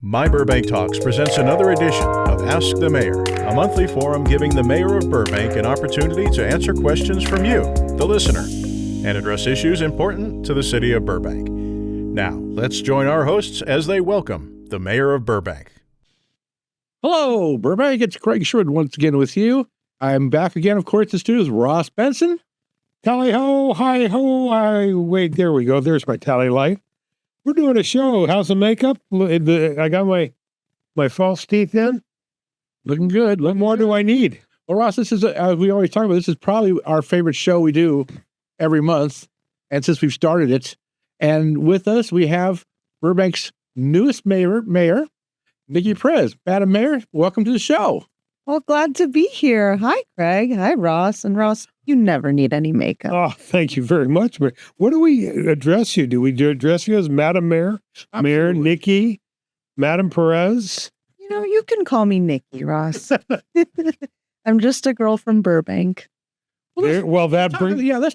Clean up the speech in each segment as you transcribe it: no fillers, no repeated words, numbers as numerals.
My Burbank Talks presents another edition of Ask the Mayor, a monthly forum giving the mayor of Burbank an opportunity to answer questions from you, the listener, and address issues important to the city of Burbank. Now, let's join our hosts as they welcome the mayor of Burbank. Hello, Burbank. It's Craig Sherwood once again with you. I'm back again, of course, the studios. Ross Benson. Tally ho, hi ho, wait, there we go. There's my tally light. We're doing a show. How's the makeup? I got my false teeth in. Looking good. What more do I need? Well, Ross, this is, as we always talk about, this is probably our favorite show we do every month. And since we've started it, and with us, we have Burbank's newest mayor, Nikki Perez. Madam Mayor, welcome to the show. Well, glad to be here. Hi, Craig. Hi, Ross. And Ross, you never need any makeup. Oh, thank you very much. What do we address you? Do we address you as Madam Mayor? Absolutely. Mayor Nikki? Madam Perez? You know, you can call me Nikki, Ross. I'm just a girl from Burbank. Let's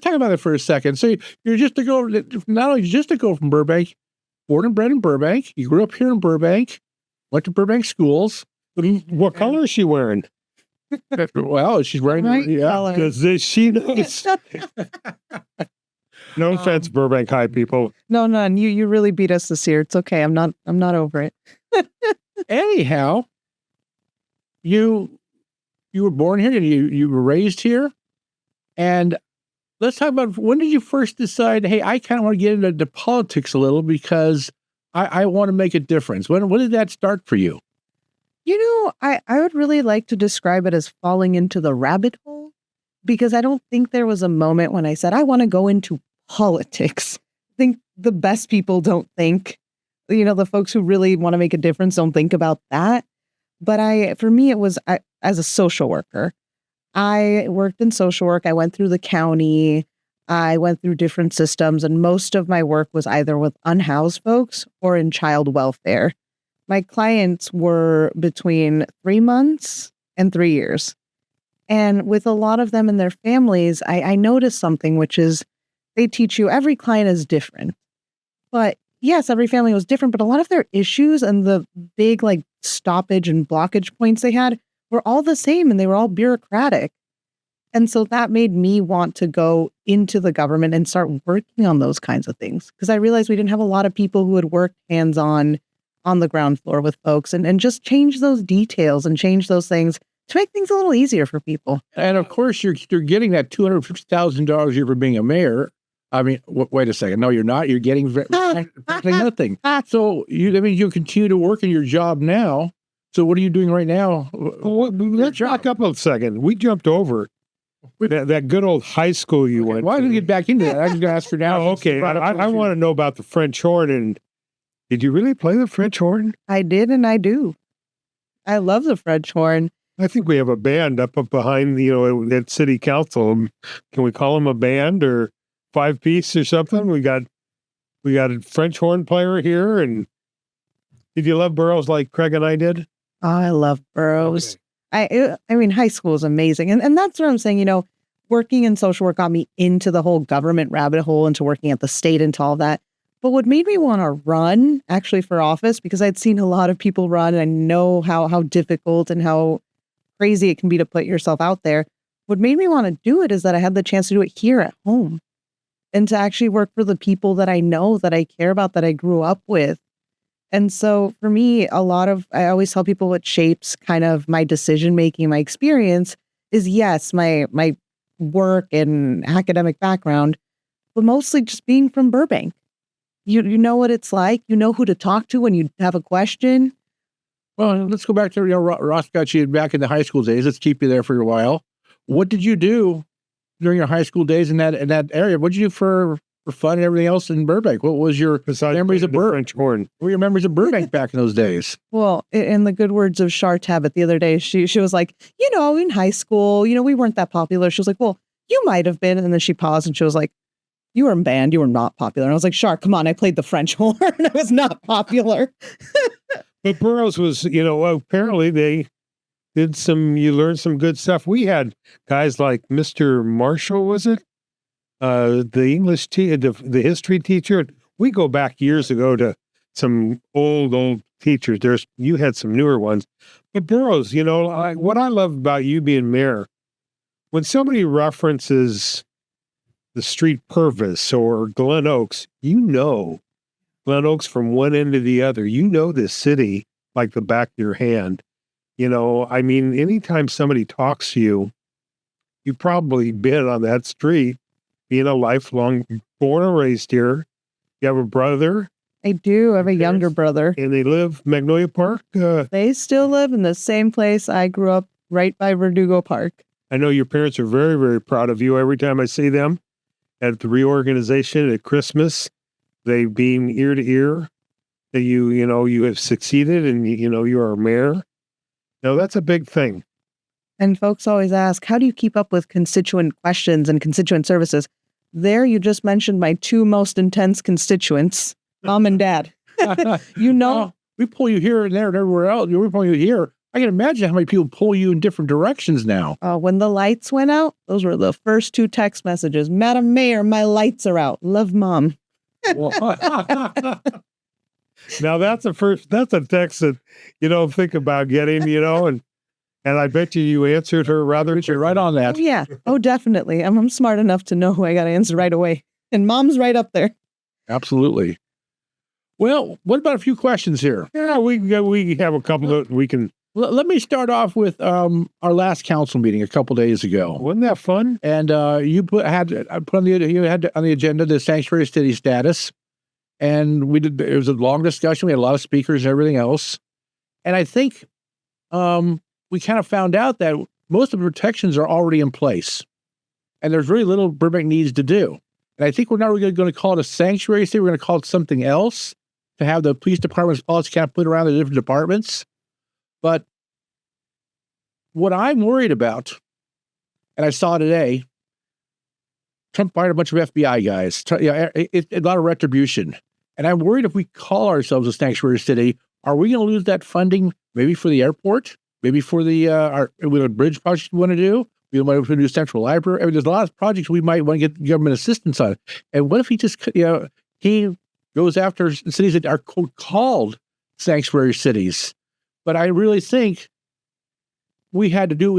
talk about it for a second. So you're just a girl, not only just a girl from Burbank, born and bred in Burbank. You grew up here in Burbank, went to Burbank schools. What color is she wearing? Well, she's wearing because she knows. No offense, Burbank High people. No, none. You really beat us this year. It's okay. I'm not over it. Anyhow, you were born here and you were raised here, and let's talk about when did you first decide? Hey, I kind of want to get into politics a little because I want to make a difference. When did that start for you? You know, I would really like to describe it as falling into the rabbit hole, because I don't think there was a moment when I said, I want to go into politics. I think the best people don't think, the folks who really want to make a difference don't think about that. But for me, it was as a social worker. I worked in social work. I went through the county. I went through different systems, and most of my work was either with unhoused folks or in child welfare. My clients were between 3 months and 3 years. And with a lot of them and their families, I noticed something, which is they teach you every client is different. But yes, every family was different, but a lot of their issues and the big stoppage and blockage points they had were all the same, and they were all bureaucratic. And so that made me want to go into the government and start working on those kinds of things, because I realized we didn't have a lot of people who had worked hands-on on the ground floor with folks and just change those details and change those things to make things a little easier for people. And of course, you're getting that $250,000 a year for being a mayor. I mean, wait a second. No, you're not. You're getting nothing. So you continue to work in your job now. So what are you doing right now? Well, let's back up a second. We jumped over that good old high school you went to. Why did we get back into that? I was going to ask her now. Oh, okay. I want to know about the French horn. And did you really play the French horn? I did, and I do. I love the French horn. I think we have a band up behind, at city council. Can we call them a band or 5-piece or something? We got a French horn player here. And did you love Burroughs like Craig and I did? Oh, I love Burroughs. Okay. I mean, high school is amazing. And that's what I'm saying, working in social work got me into the whole government rabbit hole, into working at the state, into all that. But what made me want to run actually for office, because I'd seen a lot of people run and I know how difficult and how crazy it can be to put yourself out there. What made me want to do it is that I had the chance to do it here at home and to actually work for the people that I know, that I care about, that I grew up with. And so for me, I always tell people what shapes kind of my decision-making, my experience is, yes, my work and academic background, but mostly just being from Burbank. You know what it's like. You know who to talk to when you have a question. Well, let's go back to, Ross got you back in the high school days. Let's keep you there for a while. What did you do during your high school days in that area? What did you do for fun and everything else in Burbank? What was your memories of Burbank? What were your memories of Burbank back in those days? Well, in the good words of Char Tabit the other day, she was like, in high school, we weren't that popular. She was like, well, you might have been. And then she paused and she was like, you were in band, you were not popular. And I was like, Char, come on, I played the French horn. I was not popular. But Burroughs was, apparently they did you learned some good stuff. We had guys like Mr. Marshall, was it? The English the history teacher. We go back years ago to some old teachers. You had some newer ones. But Burroughs, what I love about you being mayor, when somebody references the street Purvis or Glen Oaks, Glen Oaks from one end to the other. You know this city like the back of your hand. Anytime somebody talks to you, you've probably been on that street, being a lifelong born and raised here. You have a brother. I do. I have a younger brother. And they live Magnolia Park? They still live in the same place I grew up, right by Verdugo Park. I know your parents are very, very proud of you. Every time I see them at the reorganization at Christmas, they beam ear to ear that you have succeeded and, you are a mayor. Now, that's a big thing. And folks always ask, how do you keep up with constituent questions and constituent services? There, you just mentioned my two most intense constituents, Mom and Dad. We pull you here and there and everywhere else. We pull you here. I can imagine how many people pull you in different directions now. When the lights went out, those were the first two text messages. Madam Mayor, my lights are out. Love, Mom. Now that's a text that you don't think about getting, and I bet you answered her rather. You're right on that. Oh, yeah. Oh, definitely. I'm smart enough to know who I got to answer right away. And Mom's right up there. Absolutely. Well, what about a few questions here? Yeah, we have a couple that we can. Let me start off with our last council meeting a couple days ago. Wasn't that fun? And you had on the agenda the sanctuary city status, and it was a long discussion. We had a lot of speakers and everything else, and I think we kind of found out that most of the protections are already in place, and there's really little Burbank needs to do. And I think we're not really going to call it a sanctuary city. We're going to call it something else to have the police department's policy kind of put around the different departments. But what I'm worried about, and I saw today, Trump fired a bunch of FBI guys, a lot of retribution. And I'm worried if we call ourselves a sanctuary city, are we going to lose that funding maybe for the airport, maybe for our bridge project we want to do? We might do Central Library. There's a lot of projects we might want to get government assistance on. And what if he just, he goes after cities that are called sanctuary cities? But I really think we have to do.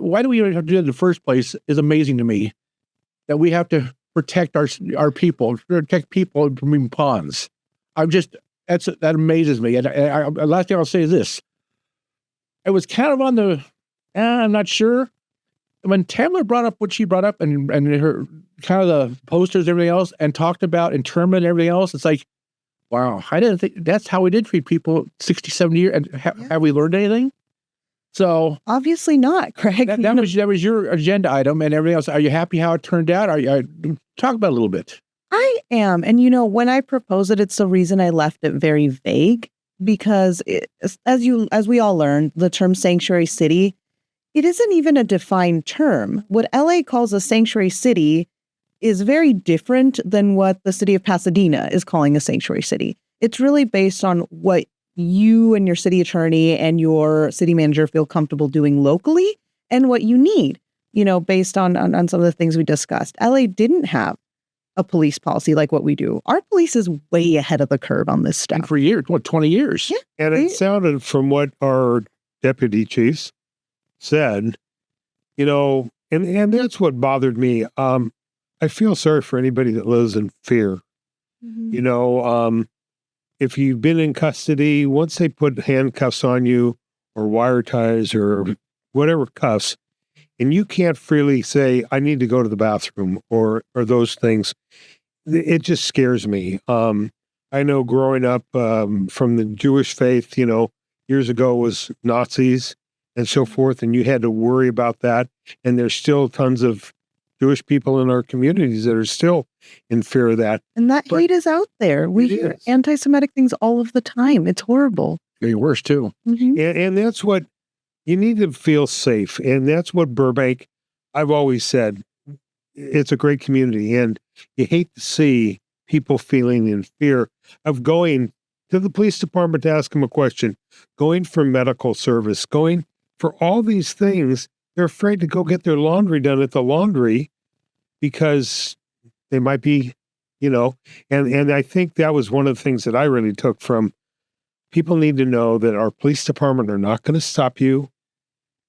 Why do we even have to do it in the first place is amazing to me. That we have to protect our people, protect people from being pawns. That amazes me. And the last thing I'll say is this. I was kind of on the, I'm not sure. When Tamler brought up what she brought up and her kind of the posters and everything else and talked about internment and everything else, it's like, wow, I didn't think that's how we did treat people 60, 70 years. And have we learned anything? So obviously not, Craig. That was your agenda item and everything else. Are you happy how it turned out? Talk about it a little bit. I am. And when I proposed it, it's the reason I left it very vague because as we all learned, the term sanctuary city, it isn't even a defined term. What LA calls a sanctuary city is very different than what the city of Pasadena is calling a sanctuary city. It's really based on what you and your city attorney and your city manager feel comfortable doing locally and what you need, based on some of the things we discussed. LA didn't have a police policy like what we do. Our police is way ahead of the curve on this stuff. And for years, 20 years? Yeah. And it sounded from what our deputy chiefs said, and that's what bothered me. I feel sorry for anybody that lives in fear. Mm-hmm. If you've been in custody, once they put handcuffs on you or wire ties or whatever cuffs, and you can't freely say, I need to go to the bathroom or those things, it just scares me. I know growing up from the Jewish faith, years ago was Nazis and so forth, and you had to worry about that. And there's still tons of Jewish people in our communities that are still in fear of that. And that hate is out there. We hear anti-Semitic things all of the time. It's horrible. Getting worse, too. Mm-hmm. And that's what you need to feel safe. And that's what Burbank, I've always said, it's a great community. And you hate to see people feeling in fear of going to the police department to ask them a question, going for medical service, going for all these things. They're afraid to go get their laundry done at the laundry because they might be, and I think that was one of the things that I really took from people need to know that our police department are not going to stop you.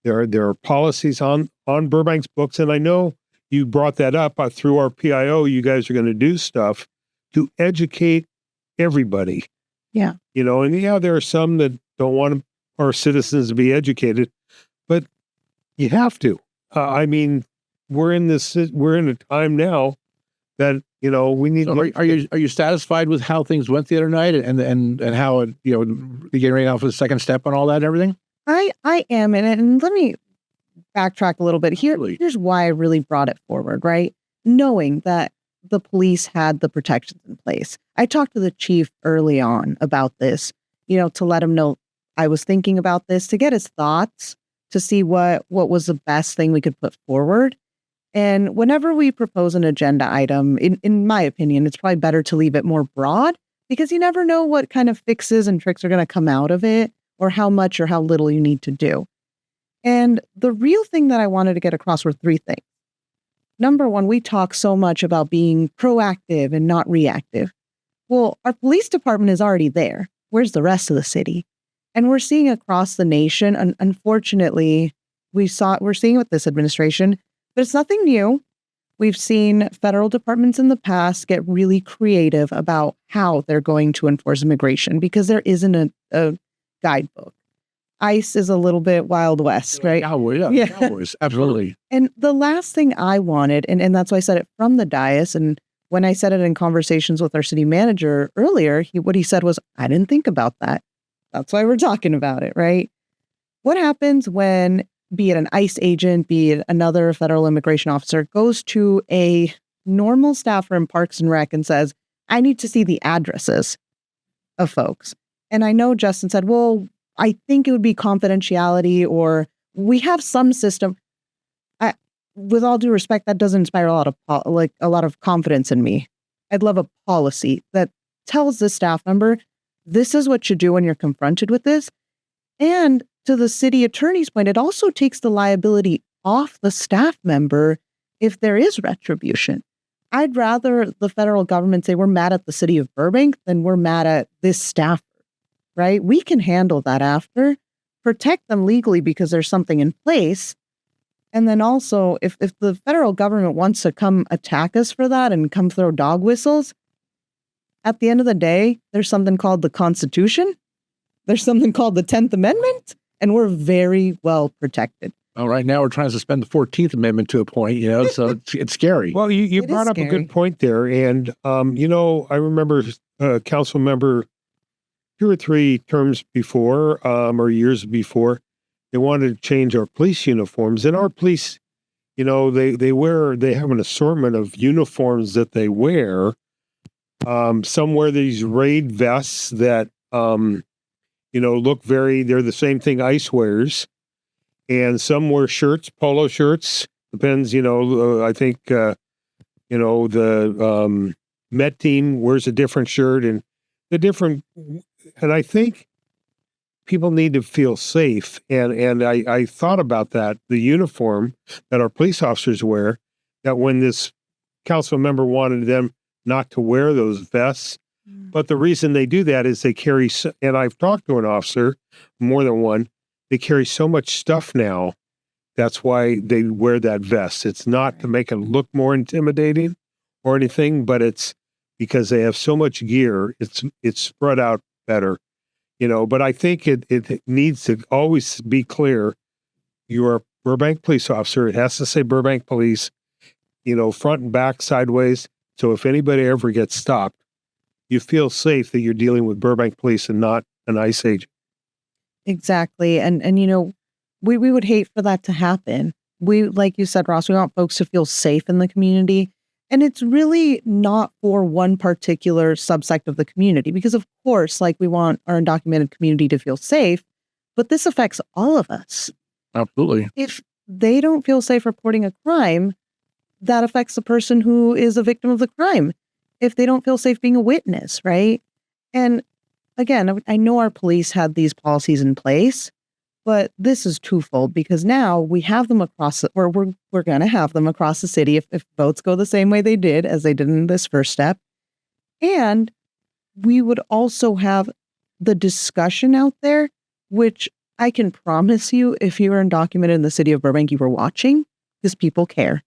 There are policies on Burbank's books, and I know you brought that up through our PIO. You guys are going to do stuff to educate everybody. Yeah. And there are some that don't want our citizens to be educated, but you have to. I mean, we're in a time now that we need. So are you satisfied with how things went the other night and how it getting ready now for the second step and all that and everything? I am, and let me backtrack a little bit here. Here's why I really brought it forward, right? Knowing that the police had the protections in place. I talked to the chief early on about this, to let him know I was thinking about this, to get his thoughts, to see what was the best thing we could put forward. And whenever we propose an agenda item, in my opinion, it's probably better to leave it more broad, because you never know what kind of fixes and tricks are going to come out of it, or how much or how little you need to do. And the real thing that I wanted to get across were three things. Number one, we talk so much about being proactive and not reactive. Well, our police department is already there. Where's the rest of the city? And we're seeing across the nation, and unfortunately, we're seeing with this administration, but it's nothing new. We've seen federal departments in the past get really creative about how they're going to enforce immigration, because there isn't a guidebook. ICE is a little bit Wild West, right? Cowboys, absolutely. And the last thing I wanted, and that's why I said it from the dais, and when I said it in conversations with our city manager earlier, what he said was, I didn't think about that. That's why we're talking about it, right? What happens when, be it an ICE agent, be it another federal immigration officer, goes to a normal staffer in Parks and Rec and says, I need to see the addresses of folks. And I know Justin said, well, I think it would be confidentiality, or we have some system. With all due respect, that doesn't inspire a lot of confidence in me. I'd love a policy that tells the staff member, this is what you do when you're confronted with this. And to the city attorney's point, it also takes the liability off the staff member if there is retribution. I'd rather the federal government say we're mad at the city of Burbank than we're mad at this staffer, right? We can handle that after, protect them legally because there's something in place. And then also, if the federal government wants to come attack us for that and come throw dog whistles, at the end of the day, there's something called the Constitution. There's something called the 10th Amendment, and we're very well protected. Well, right now we're trying to suspend the 14th Amendment to a point, so it's scary. Well, you brought up a good point there. And, I remember a council member 2 or 3 terms before, or years before, they wanted to change our police uniforms. And our police, they have an assortment of uniforms that they wear. Some wear these raid vests that, look they're the same thing ICE wears. And some wear shirts, polo shirts, depends, I think, the Met team wears a different shirt and I think people need to feel safe. And I thought about that, the uniform that our police officers wear, that when this council member wanted them not to wear those vests, but the reason they do that is they carry, and I've talked to an officer, more than one, they carry so much stuff now. That's why they wear that vest. It's not to make it look more intimidating or anything, but it's because they have so much gear. It's spread out better, but I think it needs to always be clear. You're a Burbank police officer. It has to say Burbank police, front and back, sideways. So if anybody ever gets stopped, you feel safe that you're dealing with Burbank police and not an ICE agent. Exactly. And we would hate for that to happen. We, like you said, Ross, we want folks to feel safe in the community. And it's really not for one particular subsect of the community, because of course, we want our undocumented community to feel safe, but this affects all of us. Absolutely. If they don't feel safe reporting a crime, that affects the person who is a victim of the crime. If they don't feel safe being a witness, right? And again, I know our police had these policies in place, but this is twofold, because now we have them we're going to have them across the city if votes go the same way they did, as they did in this first step. And we would also have the discussion out there, which I can promise you, if you were undocumented in the city of Burbank, you were watching, because people care.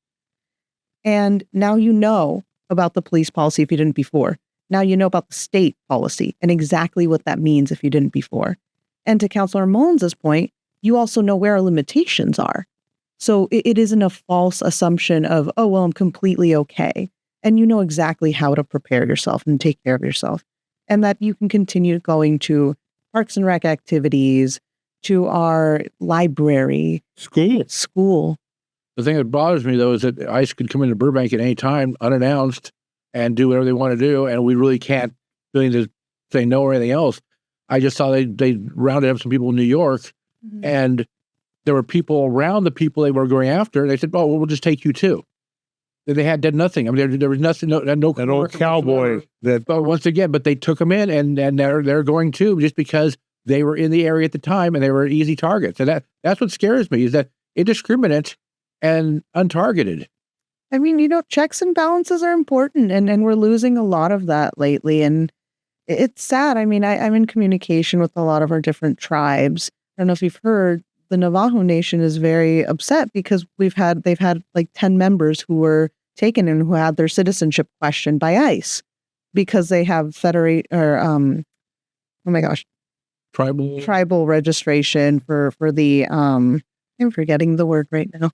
And now you know about the police policy if you didn't before. Now you know about the state policy and exactly what that means if you didn't before. And to Councilor Mullins' point, you also know where our limitations are. So it isn't a false assumption of, oh, well, I'm completely okay. And you know exactly how to prepare yourself and take care of yourself. And that you can continue going to Parks and Rec activities, to our library, school. The thing that bothers me, though, is that ICE could come into Burbank at any time, unannounced, and do whatever they want to do, and we really can't really say no or anything else. I just saw they rounded up some people in New York, and there were people around the people they were going after. They said, "Oh, well, we'll just take you too." They did nothing. I mean, there was nothing. No an old cowboy that. But once again, but they took them in, and they're going too, just because they were in the area at the time and they were easy targets. And that's what scares me, is that indiscriminate and untargeted. I mean, checks and balances are important, and we're losing a lot of that lately. And it's sad. I mean, I'm in communication with a lot of our different tribes. I don't know if you've heard, the Navajo Nation is very upset because they've had like 10 members who were taken and who had their citizenship questioned by ICE because they have tribal registration for the I'm forgetting the word right now.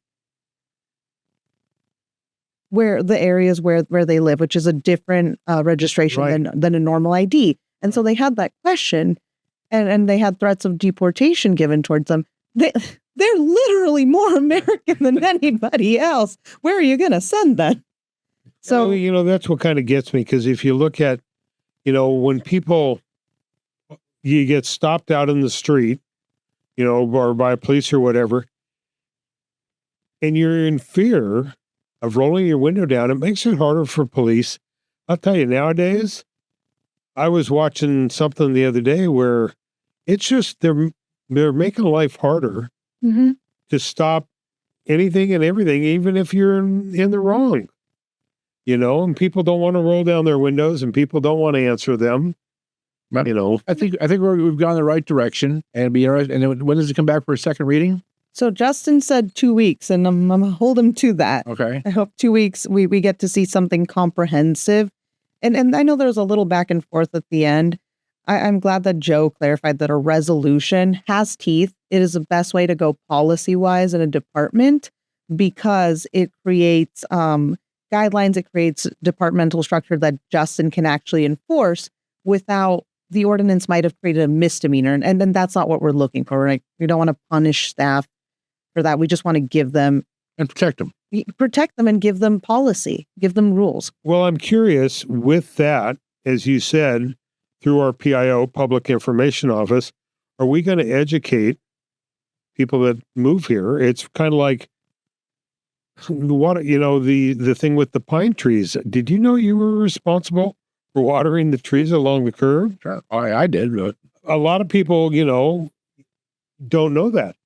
Where the areas where they live, which is a different registration than a normal ID. And so they had that question, and they had threats of deportation given towards them. They're literally more American than anybody else. Where are you going to send them? So, that's what kind of gets me, because if you look at, when you get stopped out in the street, or by police or whatever, and you're in fear of rolling your window down, it makes it harder for police. I'll tell you, nowadays, I was watching something the other day where it's just they're making life harder to stop anything and everything, even if you're in the wrong. And people don't want to roll down their windows, and people don't want to answer them. I think we've gone in the right direction, and be interesting. And when does it come back for a second reading? So Justin said 2 weeks, and I'm going to hold him to that. Okay. I hope 2 weeks we get to see something comprehensive. And I know there was a little back and forth at the end. I'm glad that Joe clarified that a resolution has teeth. It is the best way to go policy-wise in a department, because it creates guidelines, it creates departmental structure that Justin can actually enforce without the ordinance might have created a misdemeanor. And then that's not what we're looking for, right? We don't want to punish staff for that. We just want to give them and protect them and give them policy, give them rules. Well, I'm curious with that, as you said, through our PIO, Public Information Office, are we going to educate people that move here? It's kind of like the thing with the pine trees. Did you know you were responsible for watering the trees along the curb? Sure. I did, but a lot of people, don't know that.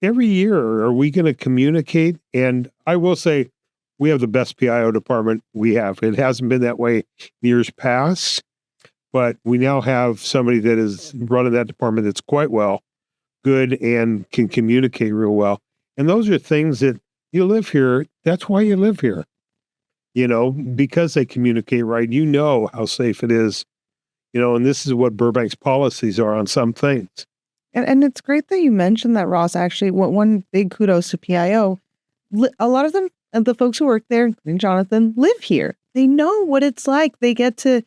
Every year, are we going to communicate? And I will say, we have the best PIO department we have. It hasn't been that way in years past, but we now have somebody that is running that department that's quite good, and can communicate real well. And those are things that you live here. That's why you live here, because they communicate right. How safe it is, and this is what Burbank's policies are on some things. And it's great that you mentioned that, Ross. Actually, one big kudos to PIO. A lot of them, the folks who work there, including Jonathan, live here. They know what it's like. They get to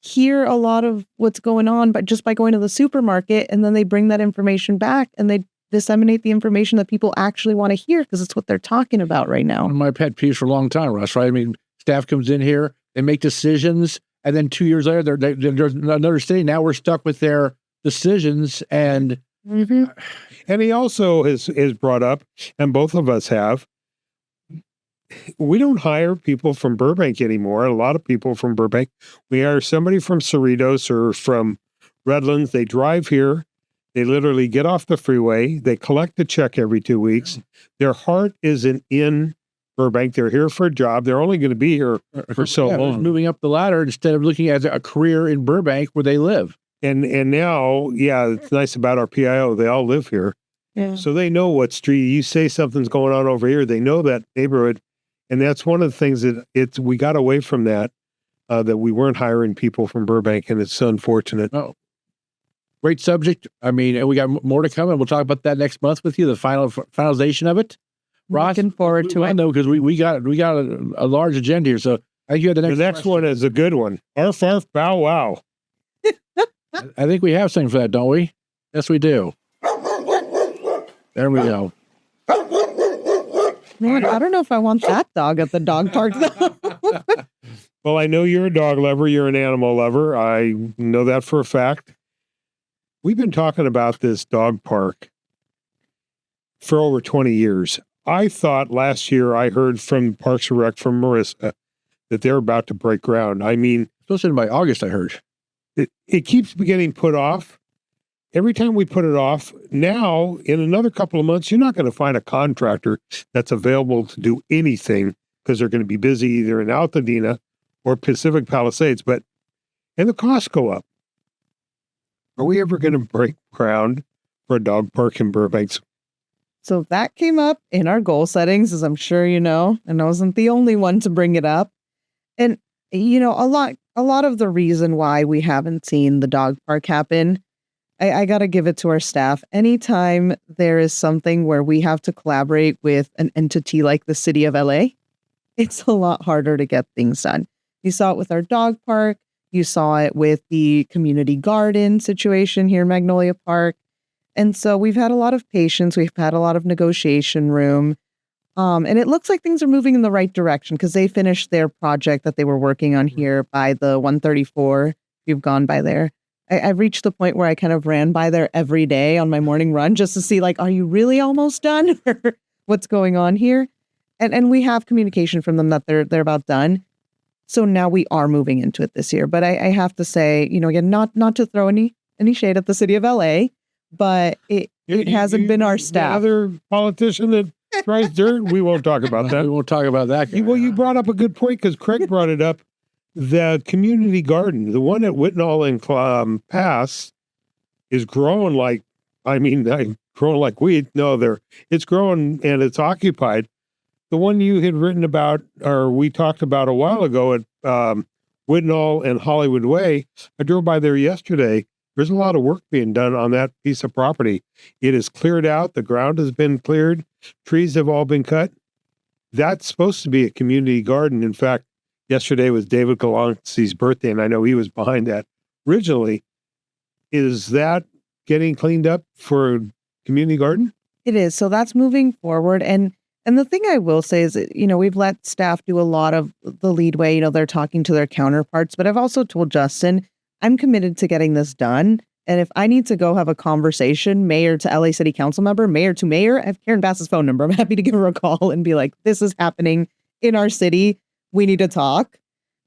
hear a lot of what's going on, but just by going to the supermarket, and then they bring that information back and they disseminate the information that people actually want to hear, because it's what they're talking about right now. One of my pet peeves for a long time, Russ, right? I mean, staff comes in here, they make decisions, and then 2 years later, there's another city. Now we're stuck with their decisions. And and he also has brought up, and both of us have, we don't hire people from Burbank anymore. A lot of people from Burbank. We hire somebody from Cerritos or from Redlands. They drive here. They literally get off the freeway. They collect a check every 2 weeks. Their heart isn't in Burbank. They're here for a job. They're only going to be here for so long. Moving up the ladder instead of looking at a career in Burbank where they live. And now, yeah, it's nice about our PIO. They all live here. Yeah. So they know what street you say something's going on over here. They know that neighborhood. And that's one of the things that we got away from that we weren't hiring people from Burbank, and it's unfortunate. Oh, great subject. I mean, we got more to come, and we'll talk about that next month with you, the finalization of it. Ross, Looking forward to it. I know, because we got a large agenda here. So I think you had the next one is a good one. Arf, arf, bow, wow. I think we have something for that, don't we? Yes, we do. There we go. Man, I don't know if I want that dog at the dog park, though. Well, I know you're a dog lover. You're an animal lover. I know that for a fact. We've been talking about this dog park for over 20 years. I thought last year I heard from Parks and Rec from Marissa that they're about to break ground. I mean, supposed to be by August, I heard. It keeps getting put off. Every time we put it off, now in another couple of months, you're not going to find a contractor that's available to do anything because they're going to be busy either in Altadena or Pacific Palisades, and the costs go up. Are we ever going to break ground for a dog park in Burbank? So that came up in our goal settings, as I'm sure you know, and I wasn't the only one to bring it up. And, a lot of the reason why we haven't seen the dog park happen, I got to give it to our staff. Anytime there is something where we have to collaborate with an entity like the city of LA, it's a lot harder to get things done. You saw it with our dog park. You saw it with the community garden situation here in Magnolia Park. And so we've had a lot of patience. We've had a lot of negotiation room. And it looks like things are moving in the right direction because they finished their project that they were working on here by the 134. If you've gone by there. I've reached the point where I kind of ran by there every day on my morning run just to see, are you really almost done? Or what's going on here? And we have communication from them that they're about done. So now we are moving into it this year. But I have to say, again, not to throw any shade at the city of LA, but it hasn't been our staff. The other politician that tries dirt, we won't talk about that. We won't talk about that. Well, you brought up a good point because Craig brought it up. The community garden, the one at Whitnall and Pass, is growing growing like weed. No, it's growing and it's occupied. The one you had written about, or we talked about a while ago at Whitnall and Hollywood Way, I drove by there yesterday. There's a lot of work being done on that piece of property. It is cleared out. The ground has been cleared. Trees have all been cut. That's supposed to be a community garden. In fact, yesterday was David Galanci's birthday, and I know he was behind that originally. Is that getting cleaned up for a community garden? It is. So that's moving forward. And the thing I will say is, we've let staff do a lot of the leadway. They're talking to their counterparts. But I've also told Justin, I'm committed to getting this done. And if I need to go have a conversation, mayor to LA City Council member, mayor to mayor, I have Karen Bass's phone number. I'm happy to give her a call and be like, this is happening in our city. We need to talk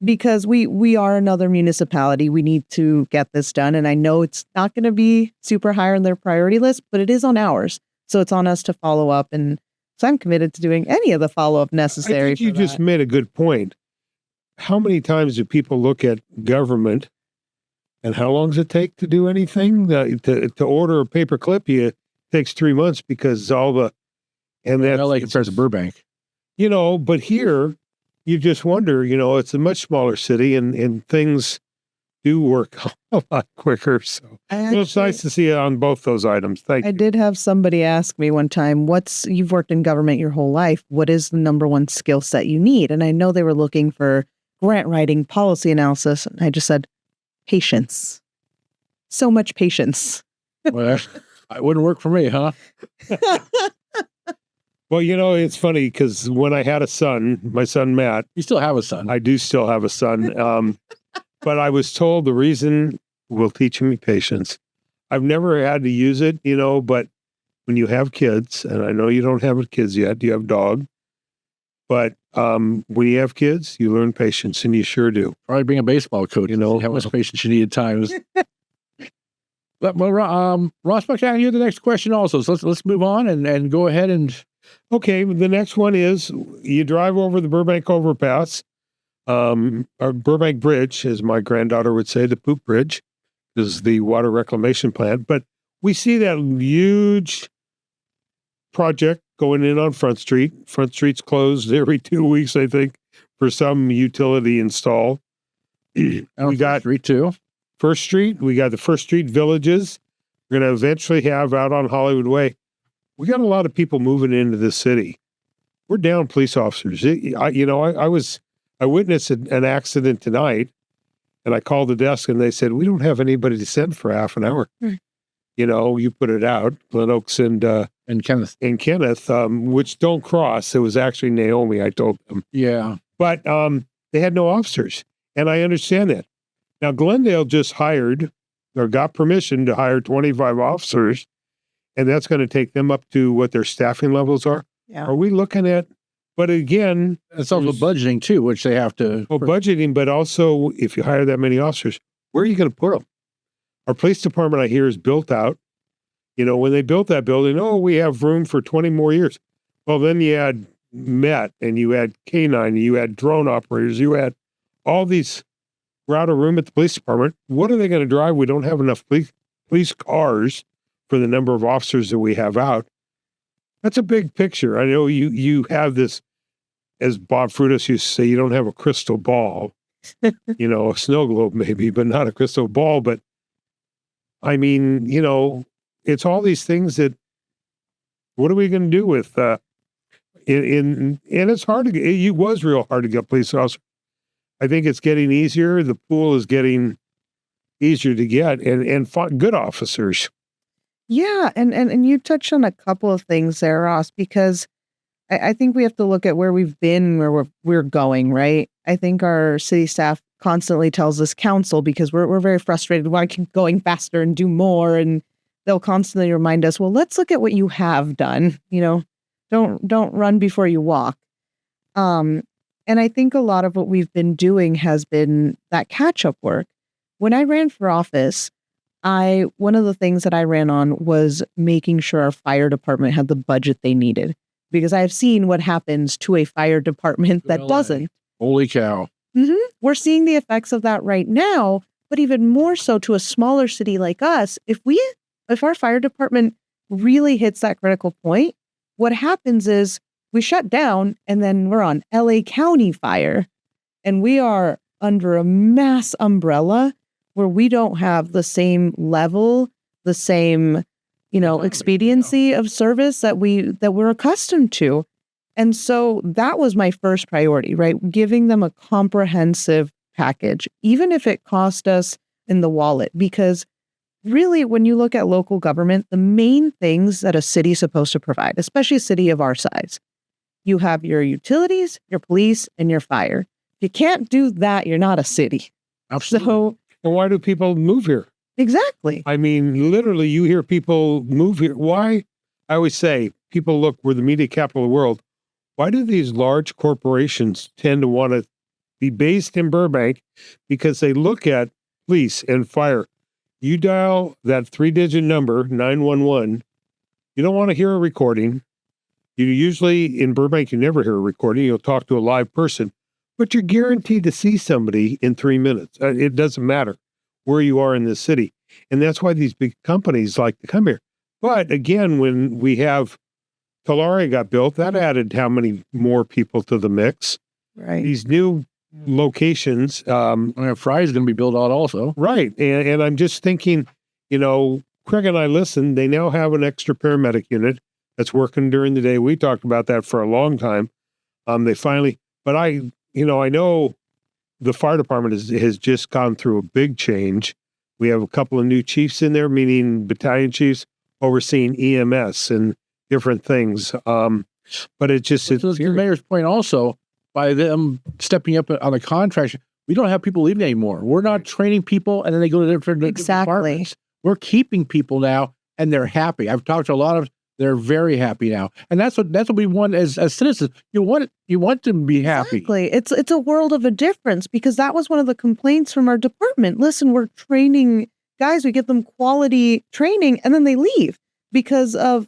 because we are another municipality. We need to get this done. And I know it's not going to be super high on their priority list, but it is on ours. So it's on us to follow up. And so I'm committed to doing any of the follow-up necessary. I think you just made a good point. How many times do people look at government and how long does it take to do anything? To order a paper clip, it takes 3 months because and that's LA compared to Burbank. But here, you just wonder, it's a much smaller city and things do work a lot quicker. So it's nice to see it on both those items. Thank you. I did have somebody ask me one time, you've worked in government your whole life. What is the number one skill set you need? And I know they were looking for grant writing, policy analysis. And I just said, patience. So much patience. Well, it wouldn't work for me, huh? Well, it's funny because when I had a son, my son Matt. You still have a son. I do still have a son. But I was told the reason will teach me patience. I've never had to use it, but when you have kids, and I know you don't have kids yet, you have a dog. But when you have kids, you learn patience, and you sure do. Probably being a baseball coach, how much patience you need at times. But Ross Buchanan, you have the next question also. So let's move on and go ahead and. Okay, the next one is you drive over the Burbank overpass, or Burbank Bridge, as my granddaughter would say, the poop bridge, is the water reclamation plant. But we see that huge project going in on Front Street. Front Street's closed every 2 weeks, I think, for some utility install. We got Street too. First Street. We got the First Street Villages. We're going to eventually have out on Hollywood Way. We got a lot of people moving into the city. We're down police officers. I witnessed an accident tonight, and I called the desk, and they said, we don't have anybody to send for half an hour. You put it out, Glen Oaks and Kenneth. Which don't cross. It was actually Naomi, I told them. Yeah. But they had no officers, and I understand that. Now, Glendale just hired or got permission to hire 25 officers, and that's going to take them up to what their staffing levels are. Yeah. Are we looking at, but again... It's also budgeting too, which they have to... Well, budgeting, but also if you hire that many officers, where are you going to put them? Our police department, I hear, is built out. When they built that building, we have room for 20 more years. Well, then you had MET, and you had K9, and you had drone operators, you had all these... We're out of room at the police department. What are they going to drive? We don't have enough police cars for the number of officers that we have out. That's a big picture. I know you have this, as Bob Frutos used to say, you don't have a crystal ball. A snow globe maybe, but not a crystal ball. But I mean, it's all these things that, what are we going to do with, and it's hard to get, it was real hard to get police officers. I think it's getting easier. The pool is getting easier to get, and good officers. Yeah, and you touched on a couple of things there, Ross, because I think we have to look at where we've been, where we're going, right? I think our city staff constantly tells us counsel because we're very frustrated. Why keep going faster and do more? And they'll constantly remind us, well, let's look at what you have done. Don't run before you walk. And I think a lot of what we've been doing has been that catch-up work. When I ran for office, one of the things that I ran on was making sure our fire department had the budget they needed. Because I've seen what happens to a fire department that doesn't. Holy cow. Mm-hmm. We're seeing the effects of that right now, but even more so to a smaller city like us. If our fire department really hits that critical point, what happens is we shut down, and then we're on LA County fire, and we are under a mass umbrella where we don't have the same level, the same, expediency of service that we're accustomed to. And so that was my first priority, right? Giving them a comprehensive package, even if it cost us in the wallet, because really, when you look at local government, the main things that a city is supposed to provide, especially a city of our size, you have your utilities, your police, and your fire. If you can't do that, you're not a city. Absolutely. So, and why do people move here? Exactly. I mean, literally, you hear people move here. Why? I always say, people look, we're the media capital of the world. Why do these large corporations tend to want to be based in Burbank? Because they look at police and fire. You dial that 3-digit number, 911. You don't want to hear a recording. You usually, in Burbank, you never hear a recording. You'll talk to a live person, but you're guaranteed to see somebody in 3 minutes. It doesn't matter where you are in the city. And that's why these big companies like to come here. But again, when we have Tulare got built, that added how many more people to the mix? Right. These new locations. Fry is going to be built out also. Right. And I'm just thinking, Craig and I listened. They now have an extra paramedic unit that's working during the day. We talked about that for a long time. They finally, but I know the fire department has just gone through a big change. We have a couple of new chiefs in there, meaning battalion chiefs overseeing EMS and different things. But it just, to the mayor's point also, by them stepping up on the contract, we don't have people leaving anymore. We're not training people and then they go to different departments. We're keeping people now and they're happy. I've talked to a lot of, they're very happy now. And that's what we want as citizens. You want them to be happy. Exactly. It's a world of a difference, because that was one of the complaints from our department. Listen, we're training guys, we give them quality training and then they leave because of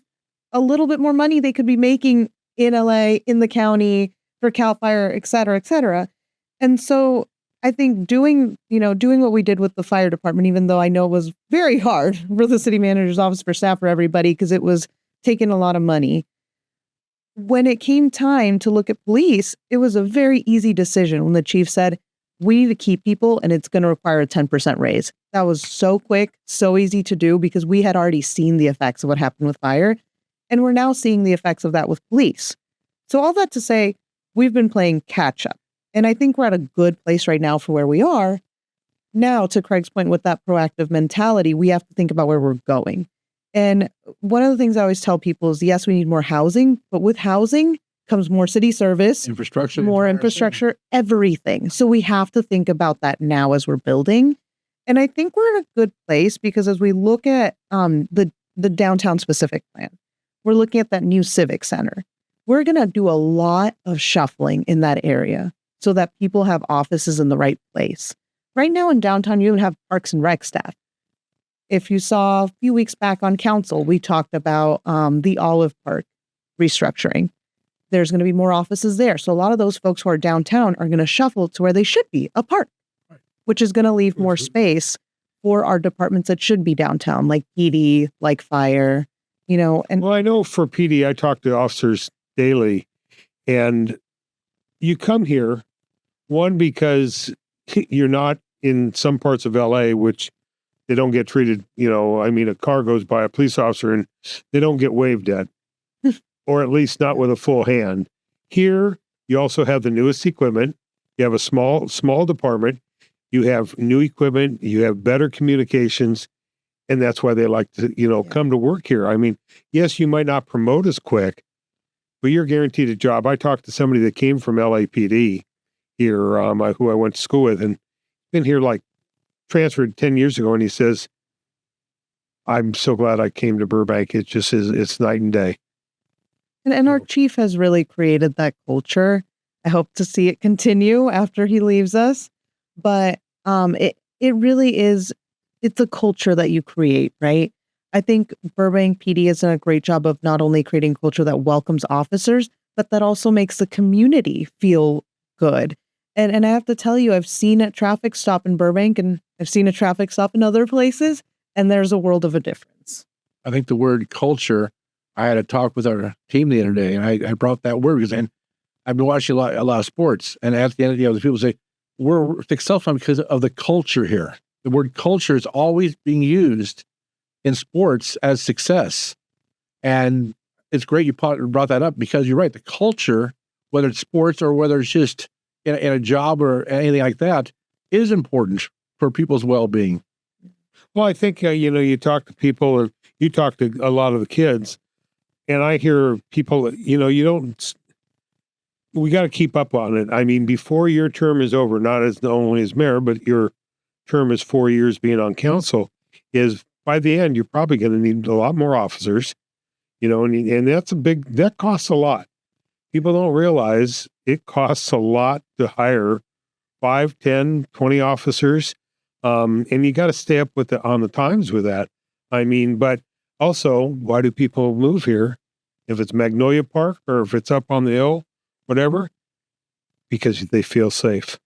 a little bit more money they could be making in LA, in the county, for CAL FIRE, et cetera, et cetera. And so I think doing what we did with the fire department, even though I know it was very hard for the city manager's office, for staff, for everybody, because it was taking a lot of money. When it came time to look at police, it was a very easy decision when the chief said, we need to keep people and it's going to require a 10% raise. That was so quick, so easy to do because we had already seen the effects of what happened with fire. And we're now seeing the effects of that with police. So all that to say, we've been playing catch up. And I think we're at a good place right now for where we are. Now, to Craig's point, with that proactive mentality, we have to think about where we're going. And one of the things I always tell people is, yes, we need more housing, but with housing comes more city service, Infrastructure. more infrastructure, everything. So we have to think about that now as we're building. And I think we're in a good place because as we look at the downtown specific plan, we're looking at that new civic center. We're going to do a lot of shuffling in that area so that people have offices in the right place. Right now in downtown, you even have Parks and Rec staff. If you saw a few weeks back on council, we talked about the Olive Park restructuring. There's going to be more offices there. So a lot of those folks who are downtown are going to shuffle to where they should be, a park, which is going to leave more space for our departments that should be downtown, like PD, like fire, And well, I know for PD, I talk to officers daily, and you come here, one, because you're not in some parts of LA, which they don't get treated, a car goes by a police officer and they don't get waved at, or at least not with a full hand. Here, you also have the newest equipment. You have a small department. You have new equipment. You have better communications. And that's why they like to, come to work here. I mean, yes, you might not promote as quick, but you're guaranteed a job. I talked to somebody that came from LAPD here, who I went to school with, and been here transferred 10 years ago. And he says, I'm so glad I came to Burbank. It just is, it's night and day. And our chief has really created that culture. I hope to see it continue after he leaves us. But it really is, it's a culture that you create, right? I think Burbank PD has done a great job of not only creating culture that welcomes officers, but that also makes the community feel good. And I have to tell you, I've seen a traffic stop in Burbank and I've seen a traffic stop in other places, and there's a world of a difference. I think the word culture, I had a talk with our team the other day, and I brought that word because I've been watching a lot of sports, and at the end of the day, the people say, we're successful because of the culture here. The word culture is always being used in sports as success. And it's great you brought that up because you're right. The culture, whether it's sports or whether it's just in a job or anything like that, is important for people's well-being. Well, I think, you talk to people and you talk to a lot of the kids, and I hear people, we got to keep up on it. I mean, before your term is over, not only as mayor, but your term is 4 years being on council, is by the end, you're probably going to need a lot more officers, and that costs a lot. People don't realize it costs a lot to hire 5, 10, 20 officers. And you got to stay up on the times with that. I mean, but also, why do people move here? If it's Magnolia Park or if it's up on the hill, whatever, because they feel safe.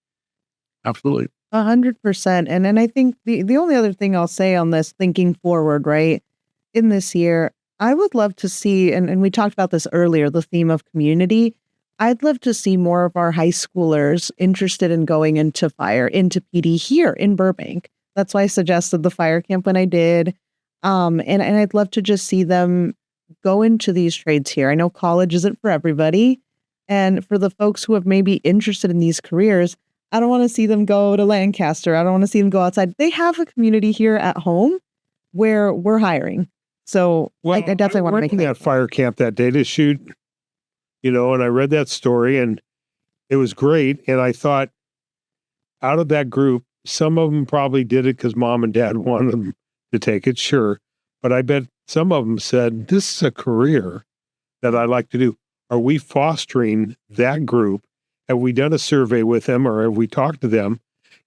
Absolutely. 100%. And I think the only other thing I'll say on this, thinking forward, right, in this year, I would love to see, and we talked about this earlier, the theme of community. I'd love to see more of our high schoolers interested in going into fire, into PD here in Burbank. That's why I suggested the fire camp when I did. And I'd love to just see them go into these trades here. I know college isn't for everybody. And for the folks who have maybe interested in these careers, I don't want to see them go to Lancaster. I don't want to see them go outside. They have a community here at home where we're hiring. So I definitely want to make that fire camp that day to shoot, and I read that story and it was great. And I thought, out of that group, some of them probably did it because mom and dad wanted them to take it, sure. But I bet some of them said, this is a career that I like to do. Are we fostering that group? Have we done a survey with them or have we talked to them?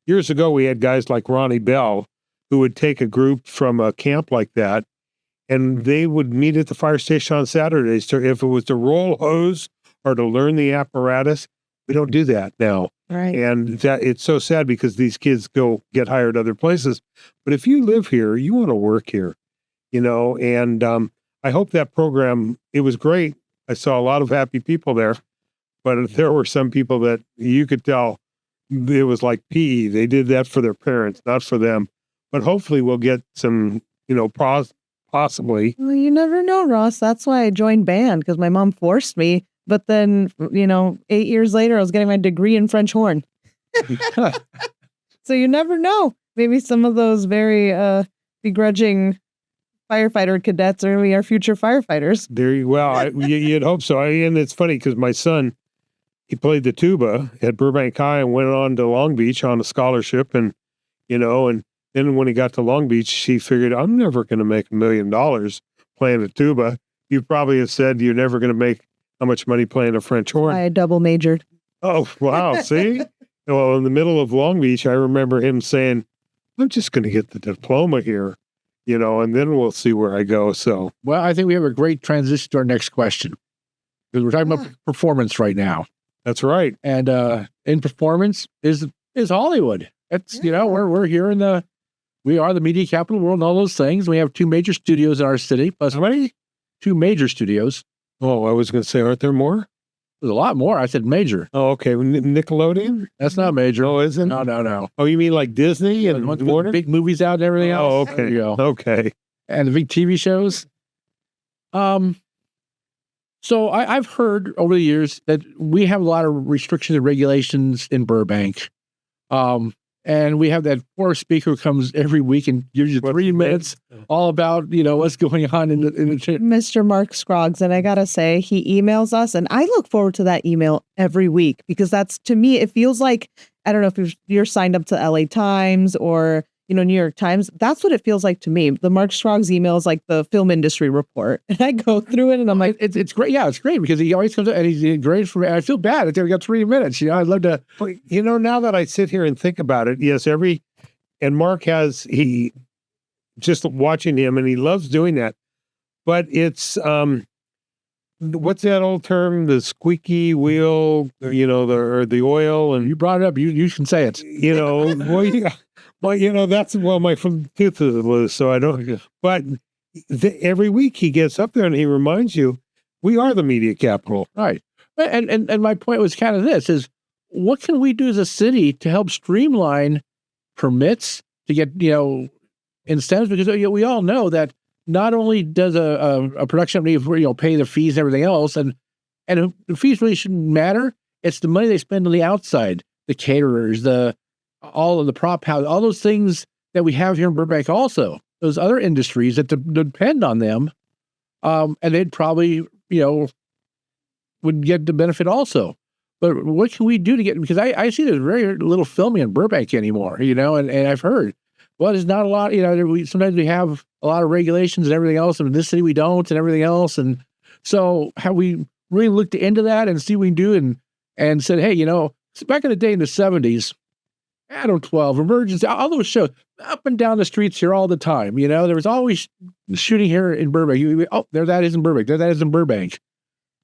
Years ago, we had guys like Ronnie Bell who would take a group from a camp like that and they would meet at the fire station on Saturdays. So if it was to roll hose or to learn the apparatus, We don't do that now. Right. And that it's so sad because these kids go get hired other places. But if you live here, you want to work here, and I hope that program, it was great. I saw a lot of happy people there, but there were some people that you could tell it was like PE. They did that for their parents, not for them. But hopefully we'll get some, possibly. Well, you never know, Ross. That's why I joined band, because my mom forced me. But then, 8 years later, I was getting my degree in French horn. So you never know. Maybe some of those very begrudging firefighter cadets are our future firefighters. You'd hope so. And it's funny because my son, he played the tuba at Burbank High and went on to Long Beach on a scholarship. And then when he got to Long Beach, he figured, I'm never going to make $1 million playing the tuba. You probably have said you're never going to make how much money playing a French horn. I double majored. Oh, wow. See? Well, in the middle of Long Beach, I remember him saying, I'm just going to get the diploma here, and then we'll see where I go. So, Well, I think we have a great transition to our next question, because we're talking about performance right now. that's right. And in performance is Hollywood. That's, we're here we are the media capital of the world and all those things. We have 2 major studios in our city, plus How many? 2 major studios. Oh, I was going to say, aren't there more? There's a lot more. I said major. Oh, okay. Nickelodeon? That's not major. Oh, isn't? No. Oh, you mean like Disney and With Warner? big movies out and everything else. Oh, okay. There you go. Okay. And the big TV shows. So I've heard over the years that we have a lot of restrictions and regulations in Burbank. And we have that poor speaker who comes every week and gives you 3 minutes all about, what's going on in the Mr. Mark Scroggs. And I got to say, he emails us, and I look forward to that email every week, because that's, to me, it feels like, I don't know if you're signed up to LA Times or, New York Times. That's what it feels like to me. The Mark Scroggs email is like the film industry report. And I go through it and I'm like, it's great. Yeah, it's great because he always comes up and he's great for me. I feel bad. I think we got 3 minutes. I'd love to. But, now that I sit here and think about it, yes, and Mark he just watching him, and he loves doing that. But it's, what's that old term? The squeaky wheel, or the oil. And You brought it up. You can say it. That's, my tooth is loose, so I don't. But every week he gets up there and he reminds you, we are the media capital. Right. And my point was kind of this is, what can we do as a city to help streamline permits to get, incentives? Because we all know that not only does a production company, pay the fees and everything else, and the fees really shouldn't matter. It's the money they spend on the outside, the caterers, all of the prop house, all those things that we have here in Burbank also, those other industries that depend on them. And they'd probably, would get the benefit also. But what can we do to get, because I see there's very little filming in Burbank anymore, and I've heard, well, there's not a lot, sometimes we have a lot of regulations and everything else, and in this city we don't, and everything else. And so have we really looked into that and see what we can do and said, hey, back in the day in the 70s, Adam 12, Emergency, all those shows up and down the streets here all the time. There was always shooting here in Burbank. There that is in Burbank. There that is in Burbank.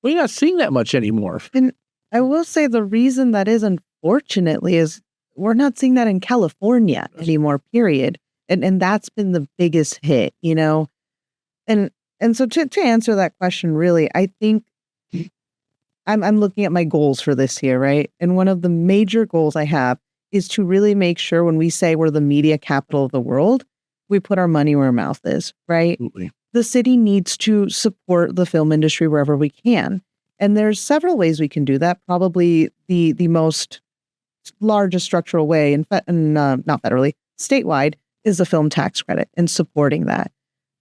We're not seeing that much anymore. And I will say the reason that is, unfortunately, is we're not seeing that in California anymore, period. And that's been the biggest hit, And so to answer that question, really, I think I'm looking at my goals for this year, right? And one of the major goals I have is to really make sure when we say we're the media capital of the world, we put our money where our mouth is, right? Absolutely. The city needs to support the film industry wherever we can. And there's several ways we can do that. Probably the most largest structural way, not federally, statewide, is the film tax credit and supporting that.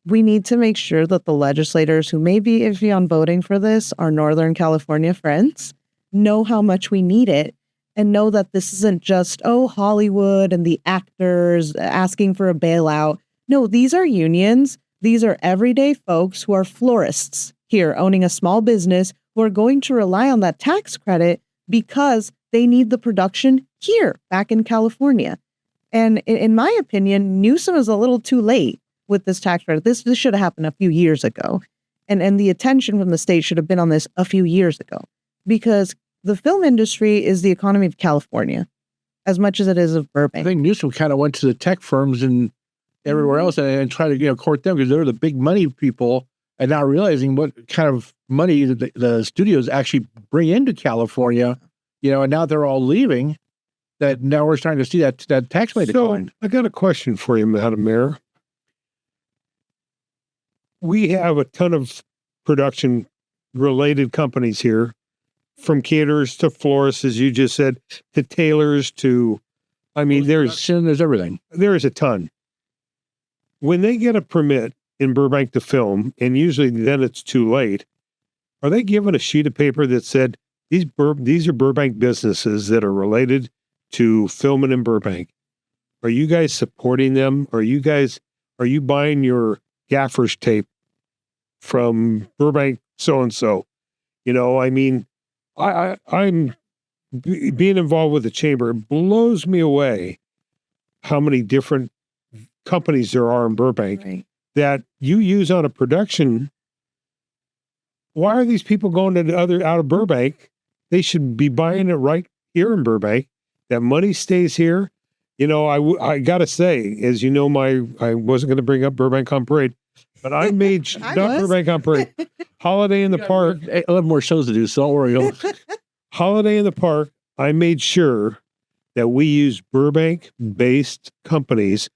We need to make sure that the legislators who may be iffy on voting for this, our Northern California friends, know how much we need it. And know that this isn't just, Hollywood and the actors asking for a bailout. No, these are unions. These are everyday folks who are florists here owning a small business who are going to rely on that tax credit because they need the production here back in California. And in my opinion, Newsom is a little too late with this tax credit. This should have happened a few years ago. And the attention from the state should have been on this a few years ago, because the film industry is the economy of California as much as it is of I Burbank. think Newsom kind of went to the tech firms and everywhere else and tried to court them because they're the big money people, and not realizing what kind of money the studios actually bring into California, and now they're all leaving. That now we're starting to see that tax rate decline. I got a question for you, Madam Mayor. We have a ton of production related companies here, from caterers to florists, as you just said, to tailors to, there's everything. There is a ton. When they get a permit in Burbank to film, and usually then it's too late, are they given a sheet of paper that said, these are Burbank businesses that are related to filming in Burbank? Are you guys supporting them? Are you buying your gaffer's tape from Burbank so-and-so? I'm being involved with the chamber. It blows me away how many different companies there are in Burbank that you use on a production. Why are these people going to out of Burbank? They should be buying it right here in Burbank. That money stays here. I got to say, as you know, I wasn't going to bring up Burbank on Parade, but I made Burbank on Parade. Holiday in the Park. I have more shows to do, so don't worry. Holiday in the Park. I made sure that we use Burbank-based companies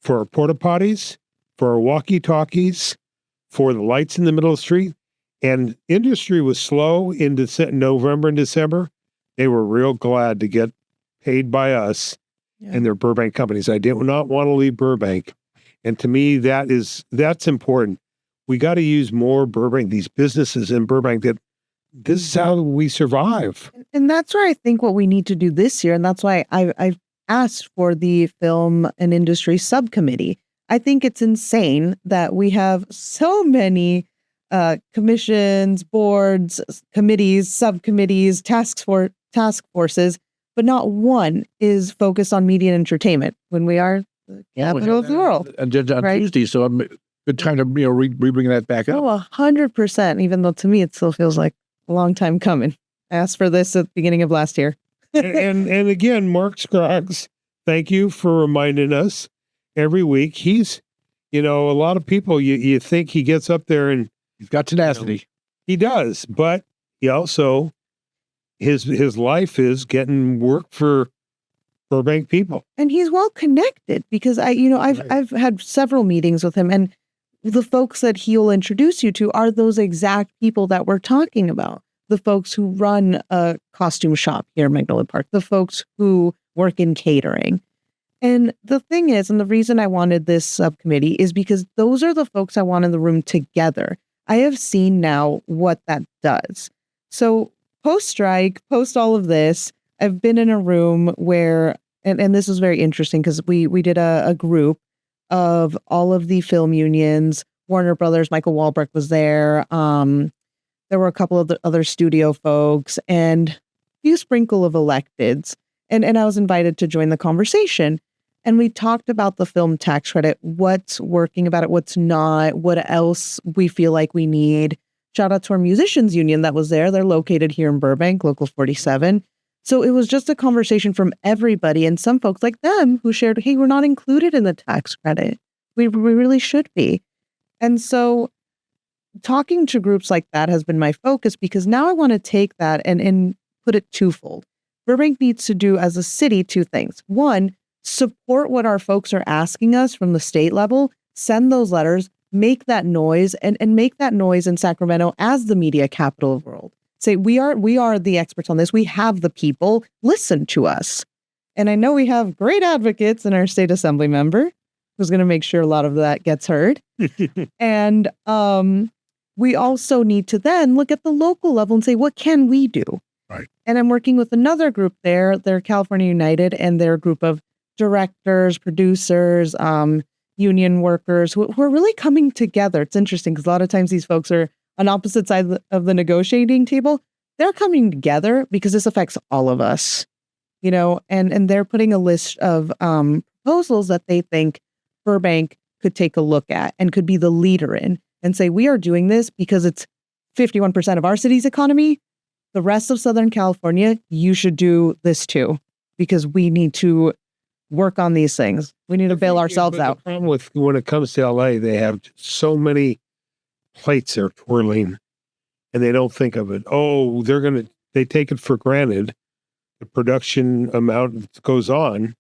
for our porta potties, for our walkie-talkies, for the lights in the middle of the street. And industry was slow in November and December. They were real glad to get paid by us and their Burbank companies. I did not want to leave Burbank. And to me, that's important. We got to use more Burbank, these businesses in Burbank, that this is how we survive. And that's where I think what we need to do this year. And that's why I've asked for the film and industry subcommittee. I think it's insane that we have so many commissions, boards, committees, subcommittees, task forces, but not one is focused on media and entertainment when we are the capital of the world. And on Tuesday, so I'm good time to re-bring that back up. 100%. Even though to me it still feels like a long time coming. I asked for this at the beginning of last year. and again, Mark Scruggs, thank you for reminding us every week. He's, a lot of people, you think he gets up there and he's got tenacity. He does, but he also, his life is getting work for Burbank people. And he's well connected because I've had several meetings with him, and the folks that he'll introduce you to are those exact people that we're talking about. The folks who run a costume shop here in Magnolia Park, the folks who work in catering. And the thing is, and the reason I wanted this subcommittee is because those are the folks I want in the room together. I have seen now what that does. So post-strike, post all of this, I've been in a room where, and this was very interesting because we did a group of all of the film unions, Warner Brothers, Michael Wahlberg was there. There were a couple of the other studio folks and a few sprinkle of electeds. And I was invited to join the conversation. And we talked about the film tax credit, what's working about it, what's not, what else we feel like we need. Shout out to our musicians union that was there. They're located here in Burbank, Local 47. So it was just a conversation from everybody, and some folks like them who shared, hey, we're not included in the tax credit. We really should be. And so talking to groups like that has been my focus, because now I want to take that and put it twofold. Burbank needs to do as a city two things. One, support what our folks are asking us from the state level, send those letters, make that noise, and make that noise in Sacramento as the media capital of the world. Say, we are the experts on this. We have the people. Listen to us. And I know we have great advocates in our state assembly member who's going to make sure a lot of that gets heard. And we also need to then look at the local level and say, what can we do? Right. And I'm working with another group there. They're California United, and they're a group of directors, producers, union workers who are really coming together. It's interesting because a lot of times these folks are on opposite sides of the negotiating table. They're coming together because this affects all of us, and they're putting a list of proposals that they think Burbank could take a look at and could be the leader in, and say, we are doing this because it's 51% of our city's economy, the rest of Southern California, you should do this too, because we need to work on these things. We need to bail ourselves out. The problem with when it comes to LA, they have so many plates they're twirling, and they don't think of it. Oh, they take it for granted. The production amount that goes on